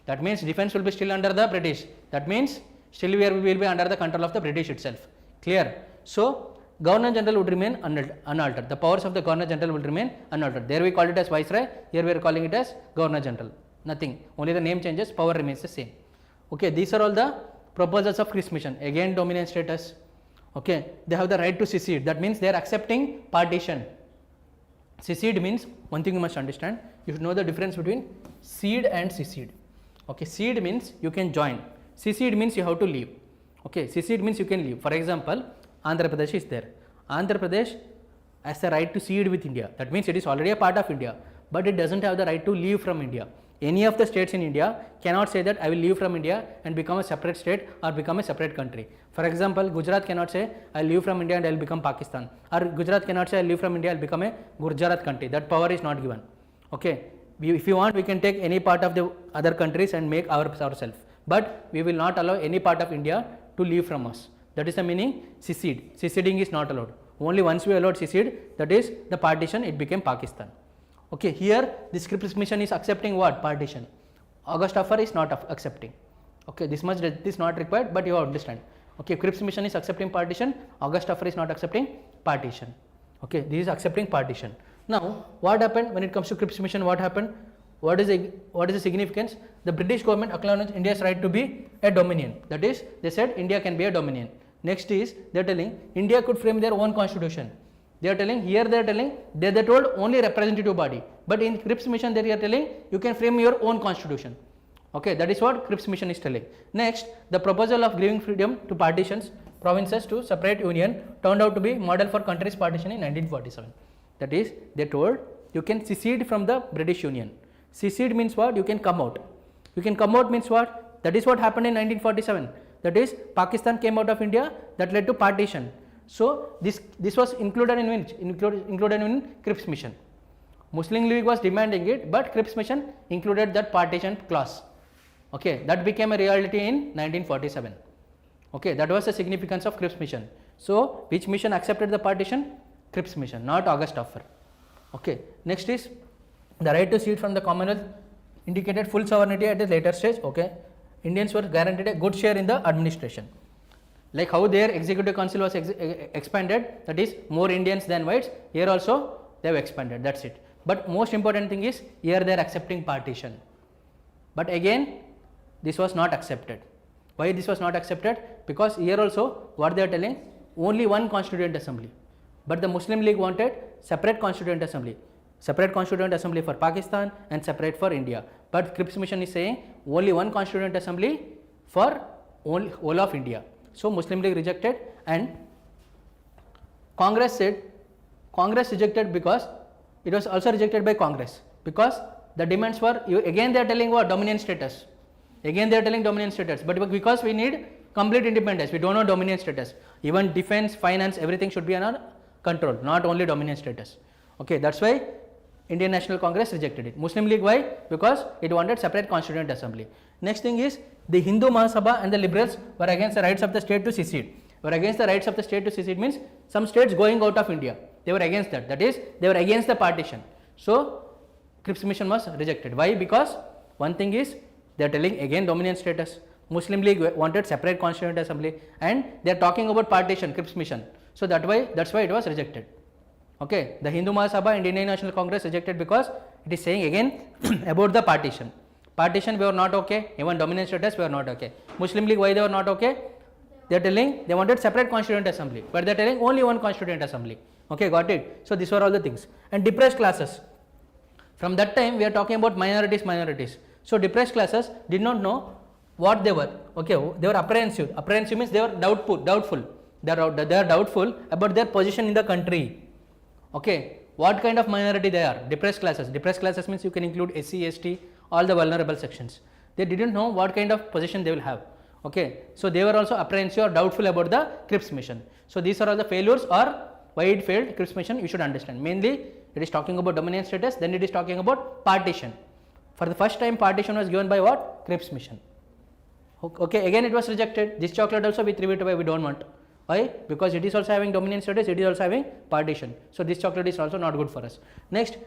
That means defence will be still under the British. That means still we will be under the control of the British itself. Clear? So, Governor General would remain unaltered. The powers of the Governor General will remain unaltered. There we call it as Viceroy, here we are calling it as Governor General. Nothing. Only the name changes, power remains the same. Okay, these are all the proposals of Cripps Mission. Again, dominion status. Okay, they have the right to secede. That means they are accepting partition. Secede means, one thing you must understand, you should know the difference between cede and secede. Okay, cede means you can join. Secede means you have to leave. Okay, secede means you can leave. For example, Andhra Pradesh is there. Andhra Pradesh has the right to cede with India. That means it is already a part of India, but it doesn't have the right to leave from India. Any of the states in India cannot say that I will leave from India and become a separate state or become a separate country. For example, Gujarat cannot say I will leave from India and I will become Pakistan, or Gujarat cannot say I will leave from India and become a Gujarat country. That power is not given. Okay, if you want, we can take any part of the other countries and make ourselves, but we will not allow any part of India to leave from us. That is the meaning secede. Seceding is not allowed. Only once we allowed secede, that is the partition, it became Pakistan. Okay, here this Cripps Mission is accepting what? Partition. August offer is not accepting. Okay, this much is not required, but you understand. Okay, Cripps Mission is accepting partition, August offer is not accepting partition. Okay, this is accepting partition. Now, what happened when it comes to Cripps Mission? What happened? What is the significance? The British government acknowledged India's right to be a dominion. That is, they said India can be a dominion. Next is, they are telling India could frame their own constitution. They are telling, here they are telling, they told only representative body. But in Cripps Mission, they are telling you can frame your own constitution. Okay, that is what Cripps Mission is telling. Next, the proposal of giving freedom to provinces to separate union turned out to be model for country's partition in 1947. That is, they told you can secede from the British Union. Secede means what? You can come out. You can come out means what? That is what happened in 1947. That is, Pakistan came out of India, that led to partition. So, this was included in Cripps Mission. Muslim League was demanding it, but Cripps Mission included that partition clause. Okay, that became a reality in 1947. Okay, that was the significance of Cripps Mission. So, which mission accepted the partition? Cripps Mission, not August offer. Okay, next is the right to cede from the Commonwealth indicated full sovereignty at a later stage. Okay, Indians were guaranteed a good share in the administration. Like how their executive council was expanded, that is more Indians than whites, here also they have expanded, that's it. But most important thing is, here they are accepting partition. But again, this was not accepted. Why this was not accepted? Because here also, what they are telling, only one Constituent Assembly. But the Muslim League wanted separate Constituent Assembly. Separate Constituent Assembly for Pakistan and separate for India. But Cripps Mission is saying only one Constituent Assembly for whole of India. So Muslim League rejected, and Congress said, Congress rejected because it was also rejected by Congress, because the demands were, again they are telling what, dominion status, again they are telling dominion status, but because we need complete independence, we don't know dominion status, even defense, finance, everything should be under control, not only dominion status. Okay, that's why Indian National Congress rejected it. Muslim League, why? Because it wanted separate Constituent Assembly. Next thing is, the Hindu Mahasabha and the liberals were against the rights of the state to secede. Were against the rights of the state to secede means some states going out of India. They were against that. That is, they were against the partition. So Cripps mission was rejected. Why? Because one thing is, they are telling again dominion status. Muslim League wanted separate Constituent Assembly, and they are talking about partition, Cripps mission. So that's why it was rejected. Okay, the Hindu Mahasabha and Indian National Congress rejected because it is saying again about the partition. Partition we were not okay, even dominion status we were not okay. Muslim League, why they were not okay? They are telling they wanted separate Constituent Assembly, but they are telling only one Constituent Assembly. Okay, got it? So these were all the things. And depressed classes. From that time we are talking about minorities. So depressed classes did not know what they were. Okay, they were apprehensive. Apprehensive means they were doubtful. They are doubtful about their position in the country. Okay, what kind of minority they are? Depressed classes. Depressed classes means you can include SC, ST, all the vulnerable sections. They didn't know what kind of position they will have. Okay, so they were also apprehensive or doubtful about the Cripps mission. So these are all the failures or why it failed Cripps mission, you should understand. Mainly it is talking about dominion status, then it is talking about partition. For the first time partition was given by what? Cripps mission. Okay, again it was rejected. This chocolate also we threw it away, we don't want. Why? Because it is also having dominion status, it is also having partition. So this chocolate is also not good for us. Next,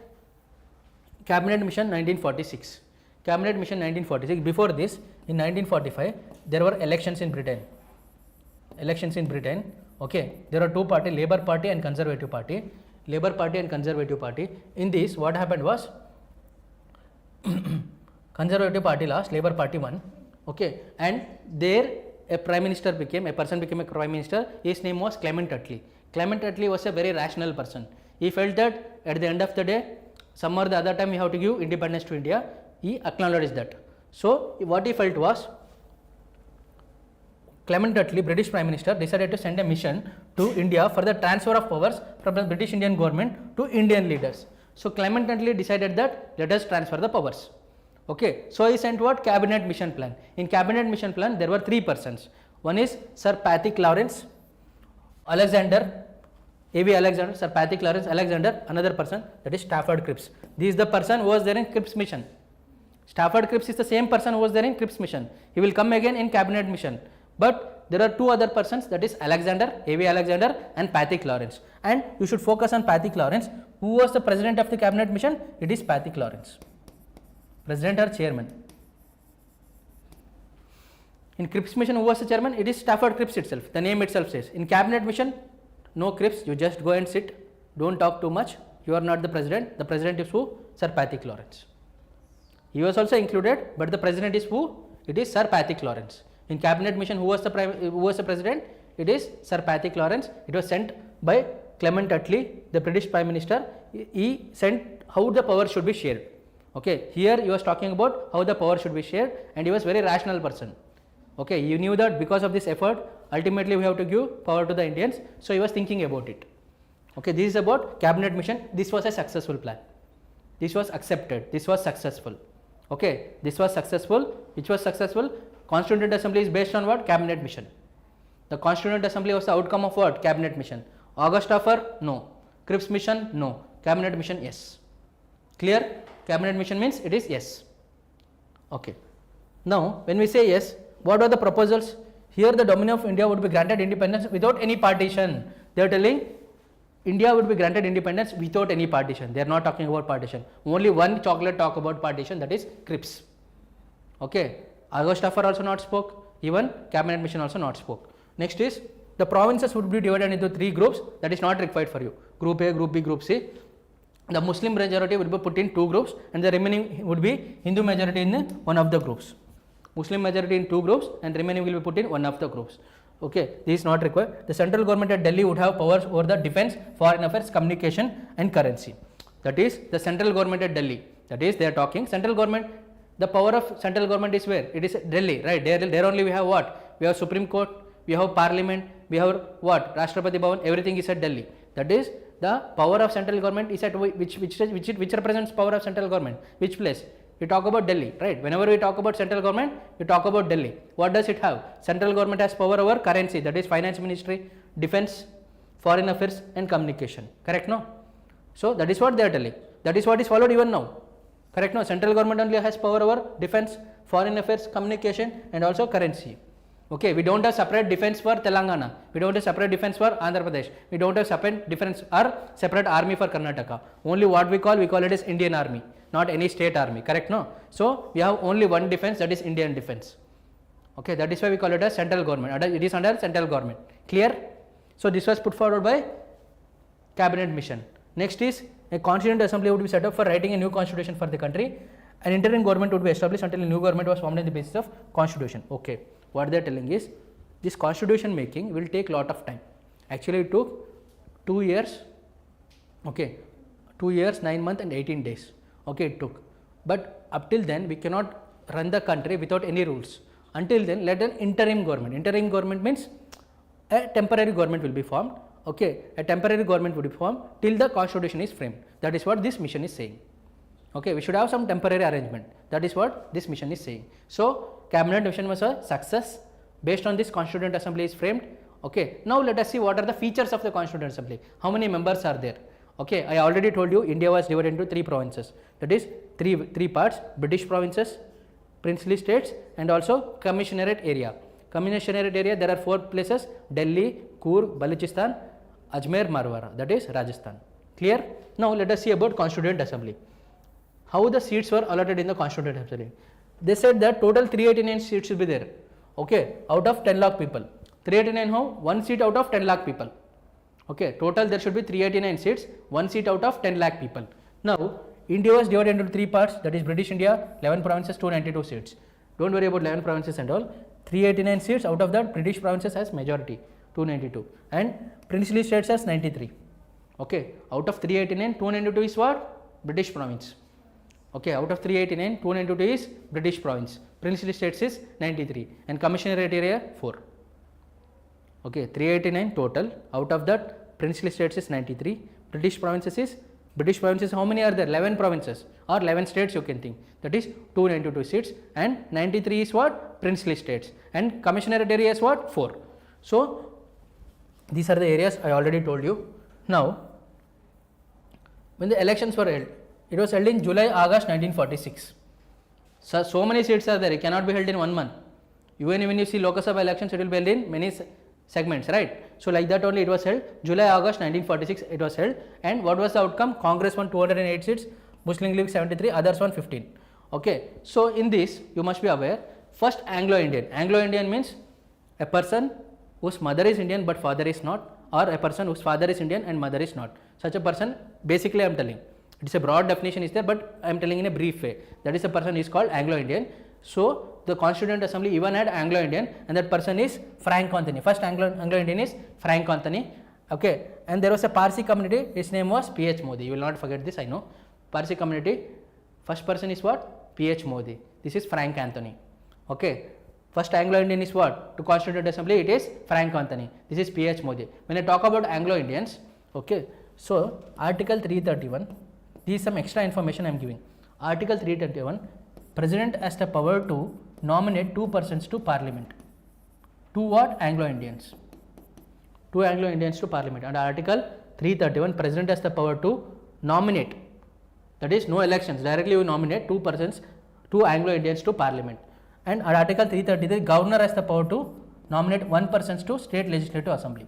Cabinet Mission 1946. Cabinet Mission 1946. Before this, in 1945, there were elections in Britain. Elections in Britain. Okay, there are two parties, Labour Party and Conservative Party. Labour Party and Conservative Party. In this, what happened was, Conservative Party lost, Labour Party won. Okay, and there a person became a prime minister. His name was Clement Attlee. Clement Attlee was a very rational person. He felt that at the end of the day, some or the other time we have to give independence to India. He acknowledged that. So what he felt was, Clement Attlee, British Prime Minister, decided to send a mission to India for the transfer of powers from the British Indian government to Indian leaders. So Clement Attlee decided that let us transfer the powers. Okay, so he sent what? Cabinet Mission Plan. In Cabinet Mission Plan, there were three persons. One is Sir Patrick Lawrence, Alexander, A.V. Alexander, Sir Patrick Lawrence, Alexander, another person, that is Stafford Cripps. This is the person who was there in Cripps Mission. Stafford Cripps is the same person who was there in Cripps Mission. He will come again in Cabinet Mission. But there are two other persons, that is Alexander, A.V. Alexander and Patrick Lawrence. And you should focus on Patrick Lawrence. Who was the president of the Cabinet Mission? It is Patrick Lawrence. President or chairman. In Cripps Mission, who was the chairman? It is Stafford Cripps itself. The name itself says. In Cabinet Mission, no Cripps, you just go and sit. Don't talk too much. You are not the president. The president is who? Sir Patrick Lawrence. He was also included, but the president is who? It is Sir Patrick Lawrence. In Cabinet Mission, who was the president? It is Sir Patrick Lawrence. It was sent by Clement Attlee, the British Prime Minister. He sent how the power should be shared. Okay, here he was talking about how the power should be shared, and he was very rational person. Okay, you knew that because of this effort, ultimately we have to give power to the Indians, so he was thinking about it. Okay, this is about Cabinet Mission. This was a successful plan. This was accepted. This was successful. Okay, this was successful. Which was successful? Constituent Assembly is based on what? Cabinet Mission. The Constituent Assembly was the outcome of what? Cabinet Mission. August offer? No. Cripps Mission? No. Cabinet Mission? Yes. Clear? Cabinet Mission means it is yes. Okay. Now, when we say yes, what are the proposals? Here the Dominion of India would be granted independence without any partition. They are telling India would be granted independence without any partition. They are not talking about partition. Only one chocolate talk about partition, that is Cripps. Okay. August offer also not spoke. Even Cabinet Mission also not spoke. Next is the provinces would be divided into three groups. That is not required for you. Group A, Group B, Group C. The Muslim majority would be put in two groups, and the remaining would be Hindu majority in one of the groups. Muslim majority in two groups, and remaining will be put in one of the groups. Okay, this is not required. The central government at Delhi would have powers over the defense, foreign affairs, communication and currency. That is the central government at Delhi. That is they are talking central government. The power of central government is where? It is Delhi, right? There only we have what? We have Supreme Court, we have parliament, we have what? Rashtrapati Bhavan, everything is at Delhi. That is the power of central government is at which represents power of central government, which place? We talk about Delhi, right? Whenever we talk about central government, we talk about Delhi. What does it have? Central government has power over currency, that is finance ministry, defense, foreign affairs and communication, correct no? So that is what they are telling. That is what is followed even now, correct no? Central government only has power over defense, foreign affairs, communication and also currency. Okay, we don't have separate defense for Telangana, we don't have separate defense for Andhra Pradesh, we don't have separate defense or separate army for Karnataka. Only what we call it as Indian army, not any state army, correct no? So we have only one defense, that is Indian defense. Okay, that is why we call it as central government. It is under central government. Clear? So this was put forward by cabinet mission. Next is a constituent assembly would be set up for writing a new constitution for the country. An interim government would be established until a new government was formed on the basis of constitution. Okay, what they are telling is this constitution making will take lot of time. Actually it took 2 years, okay, 2 years, 9 months and 18 days. Okay, it took. But up till then we cannot run the country without any rules. Until then, let an interim government. Interim government means a temporary government will be formed. Okay, a temporary government will be formed till the constitution is framed. That is what this mission is saying. Okay, we should have some temporary arrangement. That is what this mission is saying. So cabinet mission was a success. Based on this, Constituent Assembly is framed. Okay, now let us see what are the features of the Constituent Assembly. How many members are there? Okay, I already told you India was divided into 3 provinces. That is three parts: British provinces, princely states and also commissionerate area. Commissionerate area, there are 4 places: Delhi, Coorg, Balochistan, Ajmer, Marwara, that is Rajasthan. Clear? Now let us see about Constituent Assembly. How the seats were allotted in the Constituent Assembly. They said that total 389 seats will be there. Okay, out of 10 lakh people. 389 how? 1 seat out of 10 lakh people. Okay, total there should be 389 seats, 1 seat out of 10 lakh people. Now India was divided into 3 parts, that is British India, 11 provinces, 292 seats. Don't worry about 11 provinces and all. 389 seats, out of that British provinces has majority, 292, and princely states has 93. Okay, out of 389, 292 is what? British province. Okay, out of 389, 292 is British province. Princely states is 93 and commissionerate area 4. Okay, 389 total. Out of that, princely states is 93. British provinces, how many are there? 11 provinces or 11 states you can think. That is 292 seats and 93 is what? Princely states, and commissionerate area is what? 4. So these are the areas I already told you. Now when the elections were held, it was held in July, August 1946. So many seats are there, it cannot be held in 1 month. Even when you see Lok Sabha elections, it will be held in many segments, right? So like that only it was held. July, August 1946 it was held. And what was the outcome? Congress won 208 seats, Muslim League 73, others won 15. Okay, so in this you must be aware, first Anglo-Indian. Anglo-Indian means a person whose mother is Indian but father is not, or a person whose father is Indian and mother is not. Such a person, basically I am telling, it is a broad definition is there, but I am telling in a brief way. That is a person is called Anglo-Indian. So the Constituent Assembly even had Anglo-Indian, and that person is Frank Anthony. First Anglo-Indian is Frank Anthony. Okay, and there was a Parsi community, his name was P.H. Modi. You will not forget this, I know. Parsi community, first person is what? P.H. Modi. This is Frank Anthony. Okay, first Anglo-Indian is what? To Constituent Assembly it is Frank Anthony. This is P.H. Modi. When I talk about Anglo-Indians, okay, so Article 331, this is some extra information I am giving. Article 331, President has the power to nominate 2 persons to Parliament. 2 what? Anglo-Indians. 2 Anglo-Indians to Parliament. And Article 331, President has the power to nominate. That is no elections. Directly you nominate 2 persons, 2 Anglo-Indians to Parliament. And Article 333, Governor has the power to nominate 1 person to State Legislative Assembly.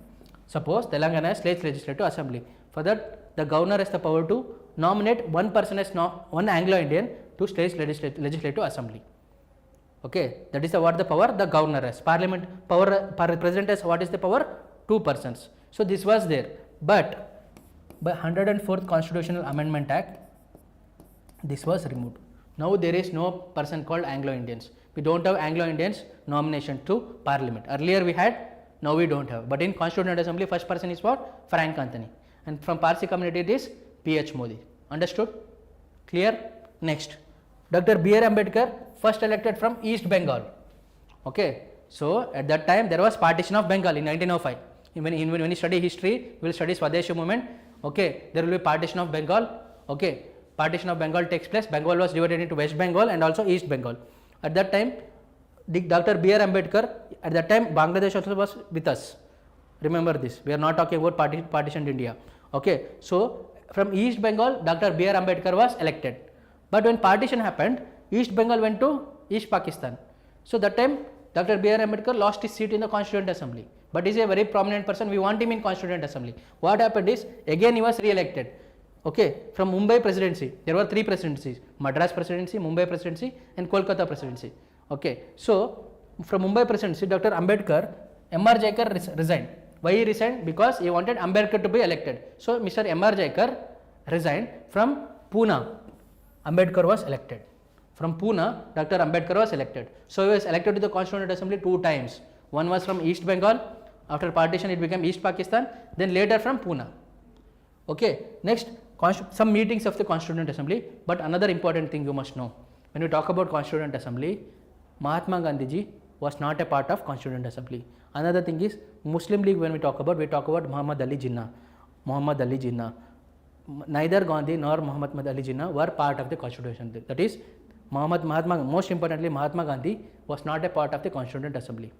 Suppose Telangana has State Legislative Assembly. For that, the Governor has the power to nominate 1 person as one Anglo-Indian to State Legislative Assembly. Okay, that is what the power the Governor has. Parliament power, President has what is the power? 2 persons. So this was there, but by 104th Constitutional Amendment Act, this was removed. Now there is no person called Anglo-Indians. We don't have Anglo-Indians nomination to Parliament. Earlier we had, now we don't have. But in Constituent Assembly, first person is what? Frank Anthony. And from Parsi community it is P.H. Modi. Understood? Clear? Next, Dr. B.R. Ambedkar, first elected from East Bengal. Okay, So at that time there was partition of Bengal in 1905. When you study history, you will study Swadeshi movement. Okay, there will be partition of Bengal. Okay, partition of Bengal takes place. Bengal was divided into West Bengal and also East Bengal. At that time, Dr. B.R. Ambedkar, at that time Bangladesh also was with us. Remember this. We are not talking about partitioned India. Okay, so from East Bengal, Dr. B.R. Ambedkar was elected. But when partition happened, East Bengal went to East Pakistan. So that time Dr. B.R. Ambedkar lost his seat in the Constituent Assembly. But he is a very prominent person. We want him in Constituent Assembly. What happened is, again he was re-elected. Okay, from Mumbai presidency, there were 3 presidencies: Madras presidency, Mumbai presidency, and Kolkata presidency. Okay, so from Mumbai presidency, Dr. Ambedkar, M.R. Jaikar resigned. Why he resigned? Because he wanted Ambedkar to be elected. So Mr. M.R. Jaikar resigned. From Pune, Ambedkar was elected. From Pune, Dr. Ambedkar was elected. So he was elected to the Constituent Assembly 2 times. One was from East Bengal. After partition, it became East Pakistan. Then later from Pune. Okay. Next, some meetings of the Constituent Assembly. But another important thing you must know: when we talk about Constituent Assembly, Mahatma Gandhi ji was not a part of Constituent Assembly. Another thing is Muslim League. When we talk about Muhammad Ali Jinnah. Neither Gandhi nor Muhammad Ali Jinnah were part of the Constituent Assembly. That is, most importantly, Mahatma Gandhi was not a part of the Constituent Assembly.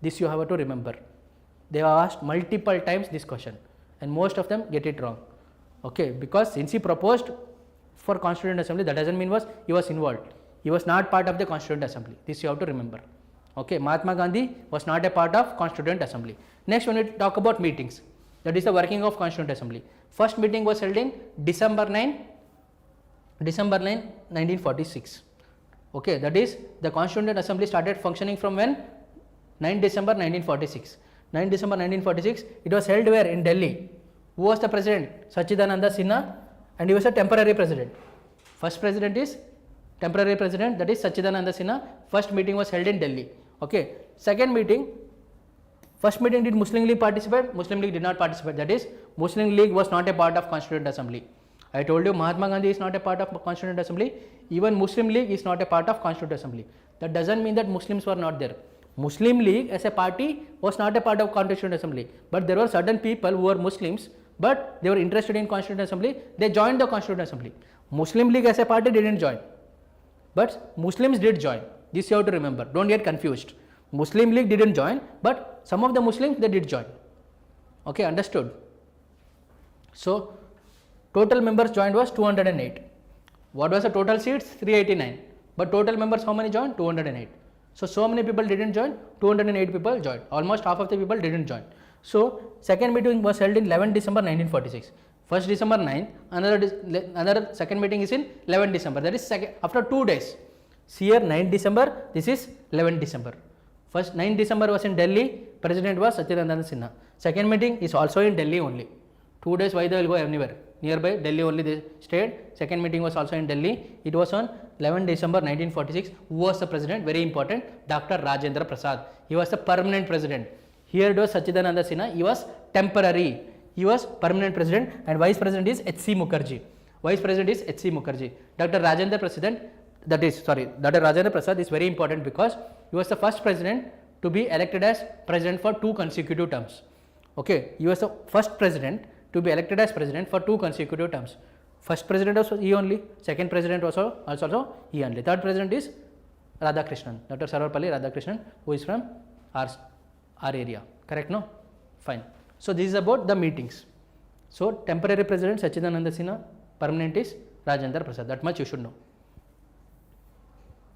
This you have to remember. They have asked multiple times this question, and most of them get it wrong. Okay, because since he proposed for Constituent Assembly, that doesn't mean he was involved. He was not part of the Constituent Assembly. This you have to remember. Okay, Mahatma Gandhi was not a part of Constituent Assembly. Next, when we talk about meetings, that is the working of Constituent Assembly. First meeting was held in December 9, 1946. Okay, that is the Constituent Assembly started functioning from when? 9 December 1946. 9 December 1946, it was held where? In Delhi. Who was the president? Sachidananda Sinha, and he was a temporary president. First president is temporary president, that is Sachidananda Sinha. First meeting was held in Delhi. Okay. Second meeting, first meeting, did Muslim League participate? Muslim League did not participate. That is, Muslim League was not a part of Constituent Assembly. I told you Mahatma Gandhi is not a part of Constituent Assembly. Even Muslim League is not a part of Constituent Assembly. That doesn't mean that Muslims were not there. Muslim League as a party was not a part of Constituent Assembly, but there were certain people who were Muslims, but they were interested in Constituent Assembly. They joined the Constituent Assembly. Muslim League as a party didn't join, but Muslims did join. This you have to remember. Don't get confused. Muslim League didn't join, but some of the Muslims, they did join. Okay, understood? So total members joined was 208. What was the total seats? 389. But total members, how many joined? 208. So many people didn't join, 208 people joined. Almost half of the people didn't join. So second meeting was held in 11 December 1946. First December 9, another second meeting is in 11 December. That is after 2 days. Here 9 December, this is 11 December. First 9 December was in Delhi, president was Sachidananda Sinha. Second meeting is also in Delhi only. 2 days, why they will go anywhere? Nearby Delhi only they stayed. Second meeting was also in Delhi. It was on 11 December 1946. Who was the president? Very important. Dr. Rajendra Prasad. He was the permanent president. Here it was Sachidananda Sinha. He was temporary. He was permanent president, and vice president is H.C. Mukherjee. Vice president is H.C. Mukherjee. Dr. Rajendra Prasad is very important because he was the first president to be elected as president for 2 consecutive terms. Okay, he was the first president to be elected as president for 2 consecutive terms. First president was he only, second president also he only. Third president is Radhakrishnan, Dr. Sarvapalli Radhakrishnan, who is from our area. Correct, no? Fine. So this is about the meetings. So temporary president Sachidananda Sinha, permanent is Rajendra Prasad. That much you should know.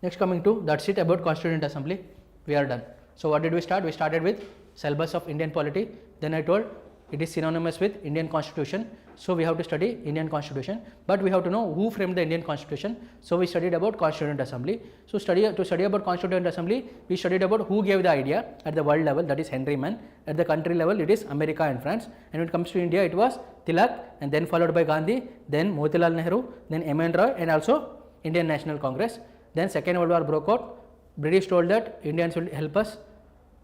Next, coming to, that's it about Constituent Assembly. We are done. So what did we start? We started with syllabus of Indian polity. Then I told it is synonymous with Indian Constitution. So we have to study Indian Constitution, but we have to know who framed the Indian Constitution. So we studied about Constituent Assembly. So to study about Constituent Assembly, we studied about who gave the idea at the world level, that is Henry Mann. At the country level, it is America and France. And when it comes to India, it was Tilak, and then followed by Gandhi, then Motilal Nehru, then M.N. Roy, and also Indian National Congress. Then Second World War broke out. British told that Indians will help us,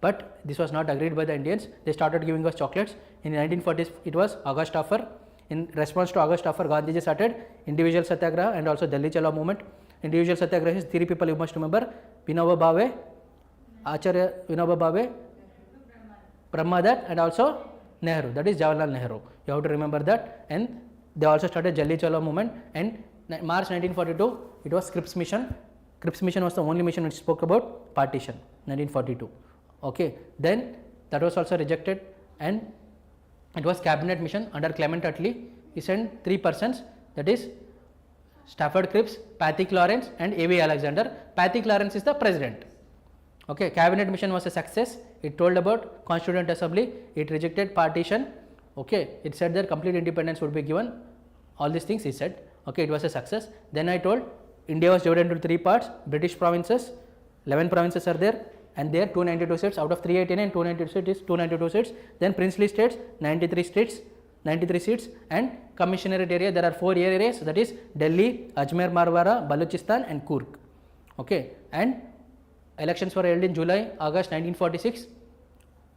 but this was not agreed by the Indians. They started giving us chocolates. In the 1940s, it was August Offer. In response to August Offer, Gandhiji started individual satyagraha and also Delhi Chalo movement. Individual satyagraha is 3 people you must remember: Vinoba Bhave, Acharya Vinoba Bhave, Brahmadat, and also Nehru. That is Jawaharlal Nehru. You have to remember that. And they also started Jalli Chalo movement. And March 1942, it was Cripps Mission. Cripps Mission was the only mission which spoke about partition. 1942. Okay. Then that was also rejected, and it was cabinet mission under Clement Attlee. He sent 3 persons, that is Stafford Cripps, Patrick Lawrence, and A.V. Alexander. Patrick Lawrence is the president. Okay, cabinet mission was a success. It told about Constituent Assembly. It rejected partition. Okay, it said that complete independence would be given. All these things he said. Okay, it was a success. Then I told India was divided into 3 parts. British provinces, 11 provinces are there, and there 292 seats out of 389. 292 seats is 292 seats. Then princely states, 93 seats, and commissionerate area, there are 4 areas, that is Delhi, Ajmer Marwara, Balochistan, and Kurg. Okay, and elections were held in July, August 1946,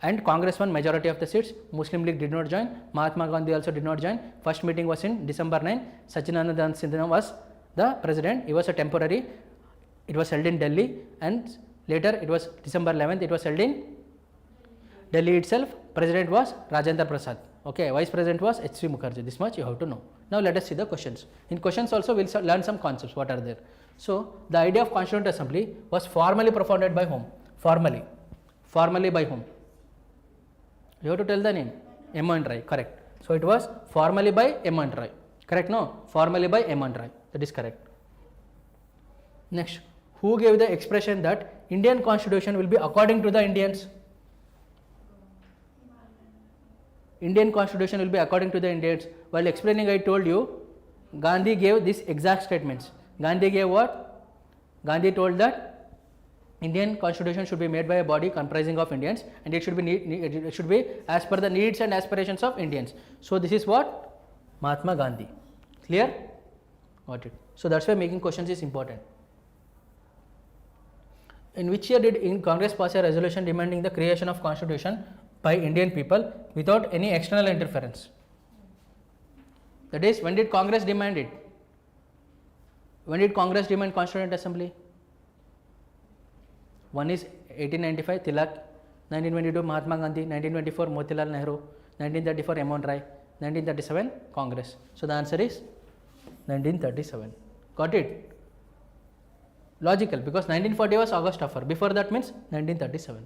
and Congress won majority of the seats. Muslim League did not join. Mahatma Gandhi also did not join. First meeting was in December 9. Sachinananda Sinha was the president. He was a temporary. It was held in Delhi, and later it was December 11th. It was held in Delhi itself. President was Rajendra Prasad. Okay, vice president was H.C. Mukherjee. This much you have to know. Now let us see the questions. In questions also we will learn some concepts. What are there? So the idea of Constituent Assembly was formally propounded by whom? Formally by whom? You have to tell the name. M. N. Rai. Correct. So it was formally by M. N. Rai. Correct? No? Formally by M. N. Rai. That is correct. Next, who gave the expression that Indian Constitution will be according to the Indians? Indian Constitution will be according to the Indians. While explaining, I told you, Gandhi gave these exact statements. Gandhi gave what? Gandhi told that Indian Constitution should be made by a body comprising of Indians, and it should be as per the needs and aspirations of Indians. So this is what? Mahatma Gandhi. Clear? Got it. So that's why making questions is important. In which year did Congress pass a resolution demanding the creation of Constitution by Indian people without any external interference? That is, when did Congress demand it? When did Congress demand Constituent Assembly? One is 1895 Tilak, 1922 Mahatma Gandhi, 1924 Motilal Nehru, 1934 M. N. Rai, 1937 Congress. So the answer is 1937. Got it? Logical, because 1940 was August offer. Before that means 1937.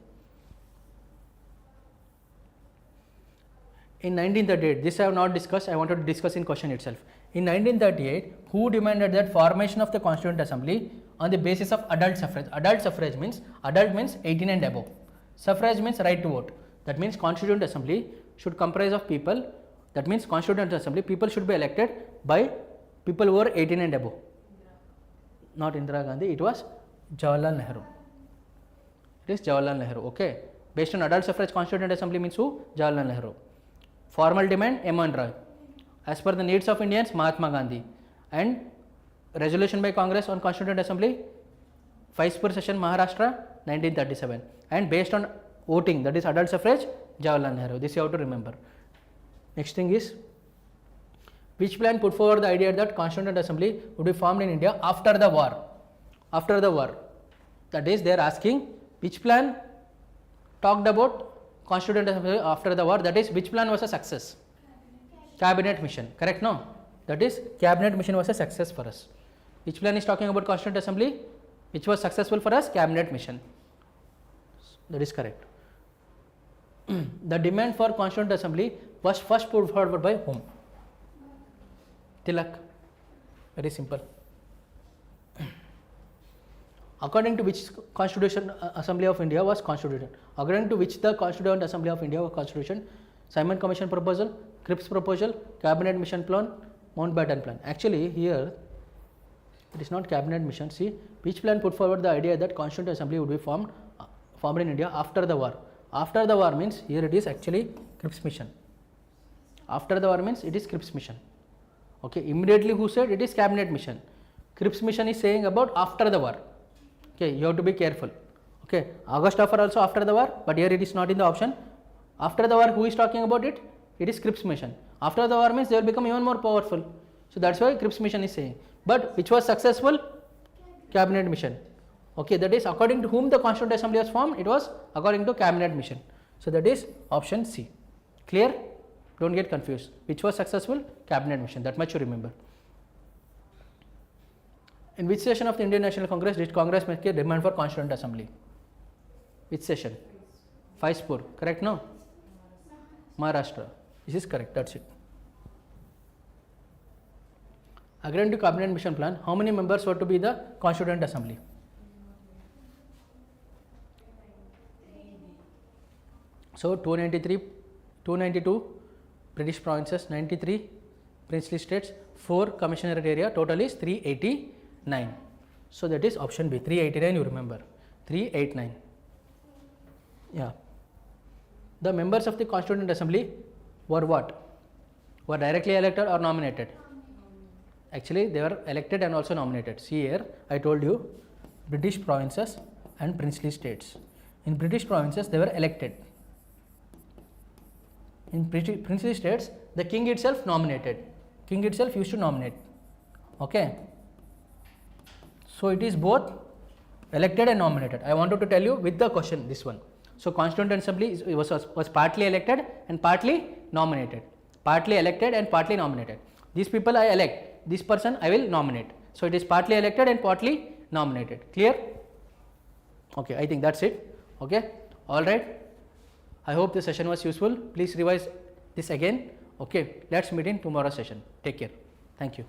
In 1938, this I have not discussed, I wanted to discuss in question itself. In 1938, who demanded that formation of the Constituent Assembly on the basis of adult suffrage? Adult suffrage means, adult means 18 and above. Suffrage means right to vote. That means Constituent Assembly should comprise of people, that means Constituent Assembly, people should be elected by people who are 18 and above. Not Indira Gandhi, it was Jawaharlal Nehru. It is Jawaharlal Nehru, okay. Based on adult suffrage, Constituent Assembly means who? Jawaharlal Nehru. Formal demand, M. N. Rai. As per the needs of Indians, Mahatma Gandhi. And resolution by Congress on Constituent Assembly, Faizpur session, Maharashtra, 1937. And based on voting, that is adult suffrage, Jawaharlal Nehru. This you have to remember. Next thing is, which plan put forward the idea that Constituent Assembly would be formed in India after the war? After the war. That is, they are asking which plan talked about Constituent Assembly after the war, that is, which plan was a success? Cabinet mission. Correct? No? That is, Cabinet mission was a success for us. Which plan is talking about Constituent Assembly? Which was successful for us? Cabinet mission. That is correct. The demand for Constituent Assembly was first put forward by whom? Tilak. Very simple. According to which Constitution Assembly of India was constituted? According to which the Constituent Assembly of India was constituted? Simon Commission proposal, Cripps proposal, Cabinet mission plan, Mountbatten plan. Actually here it is not Cabinet mission. See, which plan put forward the idea that Constituent Assembly would be formed in India after the war? After the war means here it is actually Cripps mission. After the war means it is Cripps mission. Okay, immediately who said it is Cabinet mission? Cripps mission is saying about after the war. Okay, you have to be careful. Okay, August offer also after the war, but here it is not in the option. After the war, who is talking about it? It is Cripps mission. After the war means they will become even more powerful. So that's why Cripps mission is saying. But which was successful? Cabinet mission. Okay, that is according to whom the Constituent Assembly was formed? It was according to cabinet mission. So that is option C. Clear? Don't get confused. Which was successful? Cabinet mission. That much you remember. In which session of the Indian National Congress did Congress make a demand for Constituent Assembly? Which session? Faizpur. Correct? No? Maharashtra. This is correct. That's it. According to cabinet mission plan, how many members were to be the Constituent Assembly? So 292 British provinces, 93 princely states, 4 commissionerate area, total is 389. So that is option B, 389 you remember, 389. Yeah. The members of the Constituent Assembly were what? Were directly elected or nominated? Actually they were elected and also nominated. See here, I told you British provinces and princely states. In British provinces they were elected. In princely states, the king itself nominated. King itself used to nominate. Okay. So it is both elected and nominated. I wanted to tell you with the question this one. So Constituent Assembly was partly elected and partly nominated. Partly elected and partly nominated. These people I elect. This person I will nominate. So it is partly elected and partly nominated. Clear? Okay. I think that's it. Okay. All right. I hope the session was useful. Please revise this again. Okay, let's meet in tomorrow's session. Take care. Thank you.